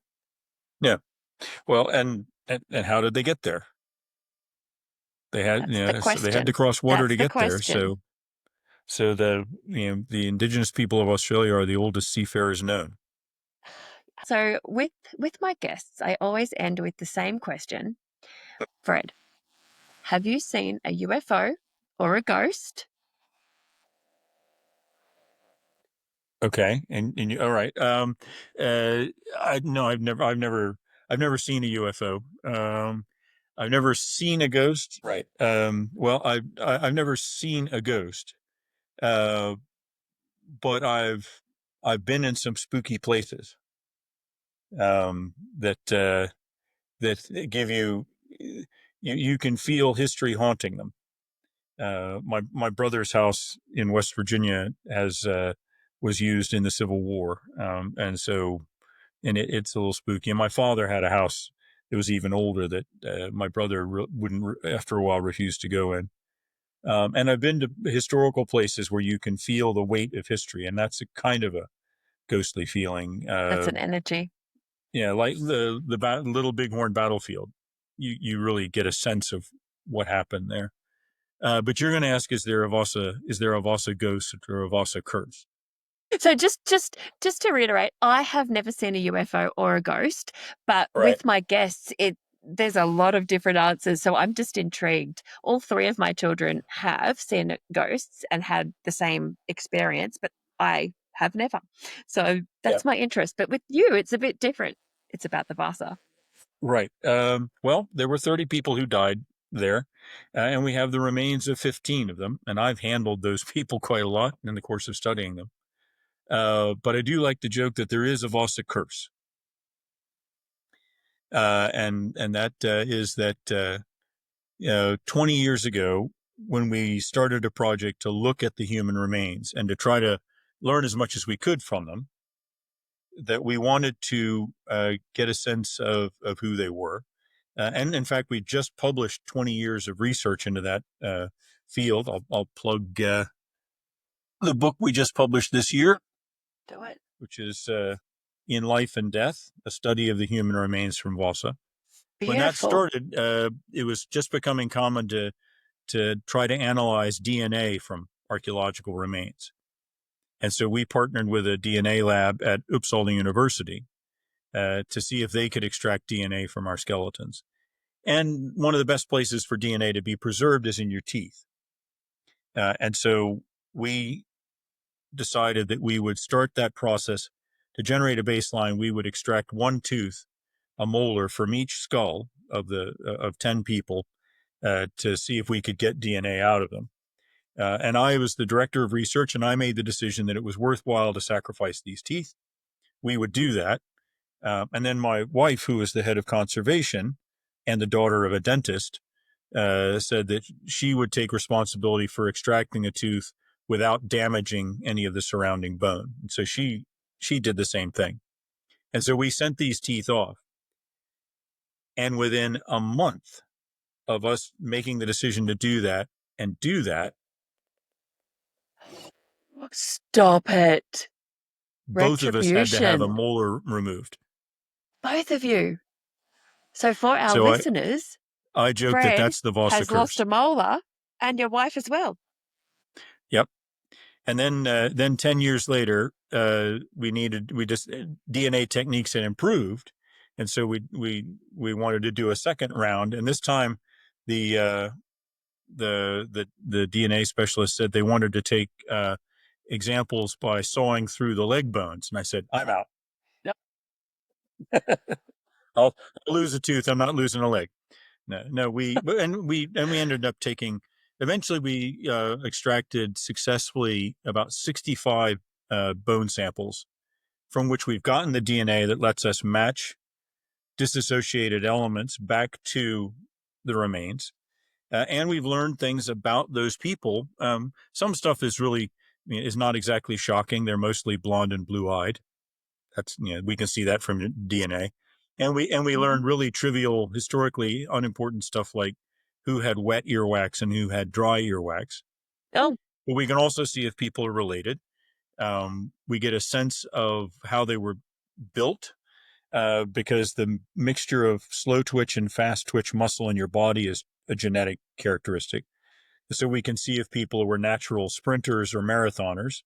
Yeah. Well, and how did they get there? They had, That's the so they had to question. cross water That's to the get there. question. So the indigenous people of Australia are the oldest seafarers known. So with my guests, I always end with the same question. Fred, have you seen a UFO or a ghost? Okay, and you, all right. I no, I've never seen a UFO. I've never seen a ghost. Right. Well, I've never seen a ghost. Uh, but I've been in some spooky places. That that give you can feel history haunting them. My brother's house in West Virginia has was used in the Civil War, and so it's a little spooky. And my father had a house that was even older that my brother wouldn't after a while refuse to go in. And I've been to historical places where you can feel the weight of history, and that's a kind of a ghostly feeling. That's an energy. Yeah, like the Little Bighorn battlefield. You really get a sense of what happened there. But you're going to ask, is there a Vasa ghost or a Vasa curse? So just to reiterate, I have never seen a UFO or a ghost, but Right. with my guests, there's a lot of different answers. So I'm just intrigued. All three of my children have seen ghosts and had the same experience, but I have never. So Yeah. that's my interest. But with you, it's a bit different. It's about the Vasa. Right. Well, there were 30 people who died there, and we have the remains of 15 of them. And I've handled those people quite a lot in the course of studying them. But I do like to joke that there is a Vasa curse. And that is that 20 years ago, when we started a project to look at the human remains and to try to learn as much as we could from them, that we wanted to get a sense of who they were. And in fact, we just published 20 years of research into that field. I'll plug the book we just published this year, Do it. which is In Life and Death, a study of the human remains from Vasa. When that Beautiful. started, it was just becoming common to try to analyze DNA from archaeological remains. And so we partnered with a DNA lab at Uppsala University to see if they could extract DNA from our skeletons. And one of the best places for DNA to be preserved is in your teeth. And so we decided that we would start that process to generate a baseline. We would extract one tooth, a molar, from each skull of 10 people to see if we could get DNA out of them. And I was the director of research, and I made the decision that it was worthwhile to sacrifice these teeth. We would do that. And then my wife, who was the head of conservation and the daughter of a dentist, said that she would take responsibility for extracting a tooth without damaging any of the surrounding bone. And so she did the same thing. And so we sent these teeth off. And within a month of us making the decision to do that and do that, Stop it. both of us had to have a Retribution. molar removed. Both of you. So for our So listeners, I joke that Fred that's the Vasa has lost curse. a molar and your wife as well. Yep. And then 10 years later, DNA techniques had improved. And so we wanted to do a second round. And this time the, the DNA specialist said they wanted to take, examples by sawing through the leg bones. And I said, I'm out. Yep. I'll lose a tooth. I'm not losing a leg. No, we ended up taking. Eventually, we extracted successfully about 65 bone samples, from which we've gotten the DNA that lets us match disassociated elements back to the remains, and we've learned things about those people. Some stuff is not exactly shocking. They're mostly blonde and blue eyed. We can see that from DNA. And we learned really trivial, historically unimportant stuff like who had wet earwax and who had dry earwax. Oh, But we can also see if people are related. We get a sense of how they were built because the mixture of slow twitch and fast twitch muscle in your body is a genetic characteristic. So we can see if people were natural sprinters or marathoners.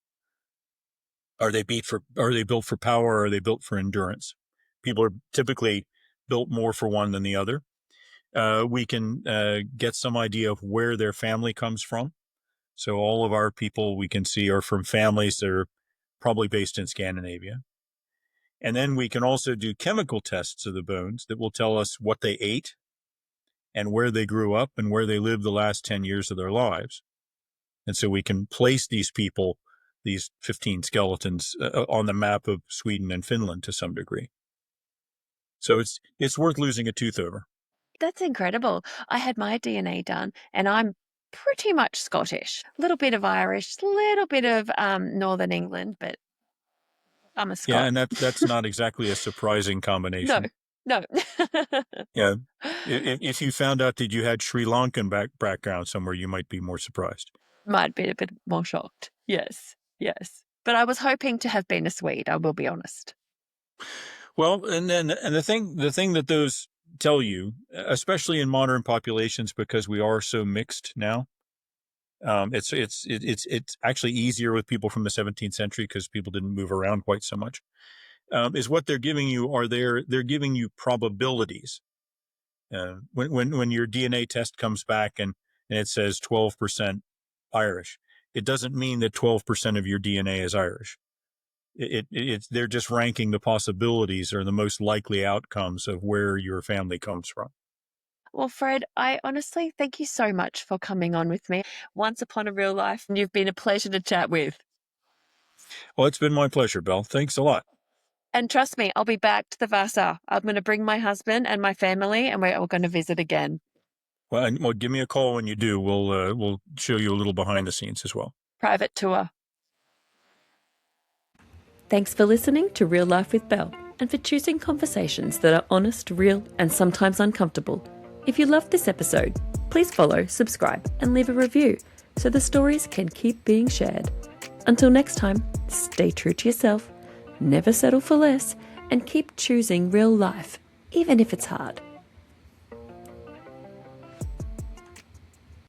Are they built for power or are they built for endurance? People are typically built more for one than the other. We can get some idea of where their family comes from. So all of our people we can see are from families that are probably based in Scandinavia. And then we can also do chemical tests of the bones that will tell us what they ate and where they grew up and where they lived the last 10 years of their lives. And so we can place these people, these 15 skeletons, on the map of Sweden and Finland to some degree. So it's worth losing a tooth over. that's incredible. I had my DNA done, and I'm pretty much Scottish. A little bit of Irish, a little bit of Northern England, but I'm a Yeah, Scot. and that's not exactly a surprising No, combination. no. Yeah. If you found out that you had Sri Lankan background somewhere, you might be more surprised. Might be a bit more shocked. Yes, yes. But I was hoping to have been a Swede, I will be honest. Well, and the thing that those tell you, especially in modern populations, because we are so mixed now, it's actually easier with people from the 17th century because people didn't move around quite so much. Is what they're giving you are they're giving you probabilities. When your DNA test comes back and it says 12% Irish, it doesn't mean that 12% of your DNA is Irish. It's they're just ranking the possibilities or the most likely outcomes of where your family comes from. Well, Fred, I honestly thank you so much for coming on with me. Once upon a real life, and you've been a pleasure to chat with. Well, it's been my pleasure, Belle. Thanks a lot. And trust me, I'll be back to the Vasa. I'm going to bring my husband and my family, and we're all going to visit again. Well, give me a call when you do. We'll show you a little behind the scenes as well. Private tour. Thanks for listening to Real Life with Belle and for choosing conversations that are honest, real, and sometimes uncomfortable. If you loved this episode, please follow, subscribe, and leave a review so the stories can keep being shared. Until next time, stay true to yourself, never settle for less, and keep choosing real life, even if it's hard.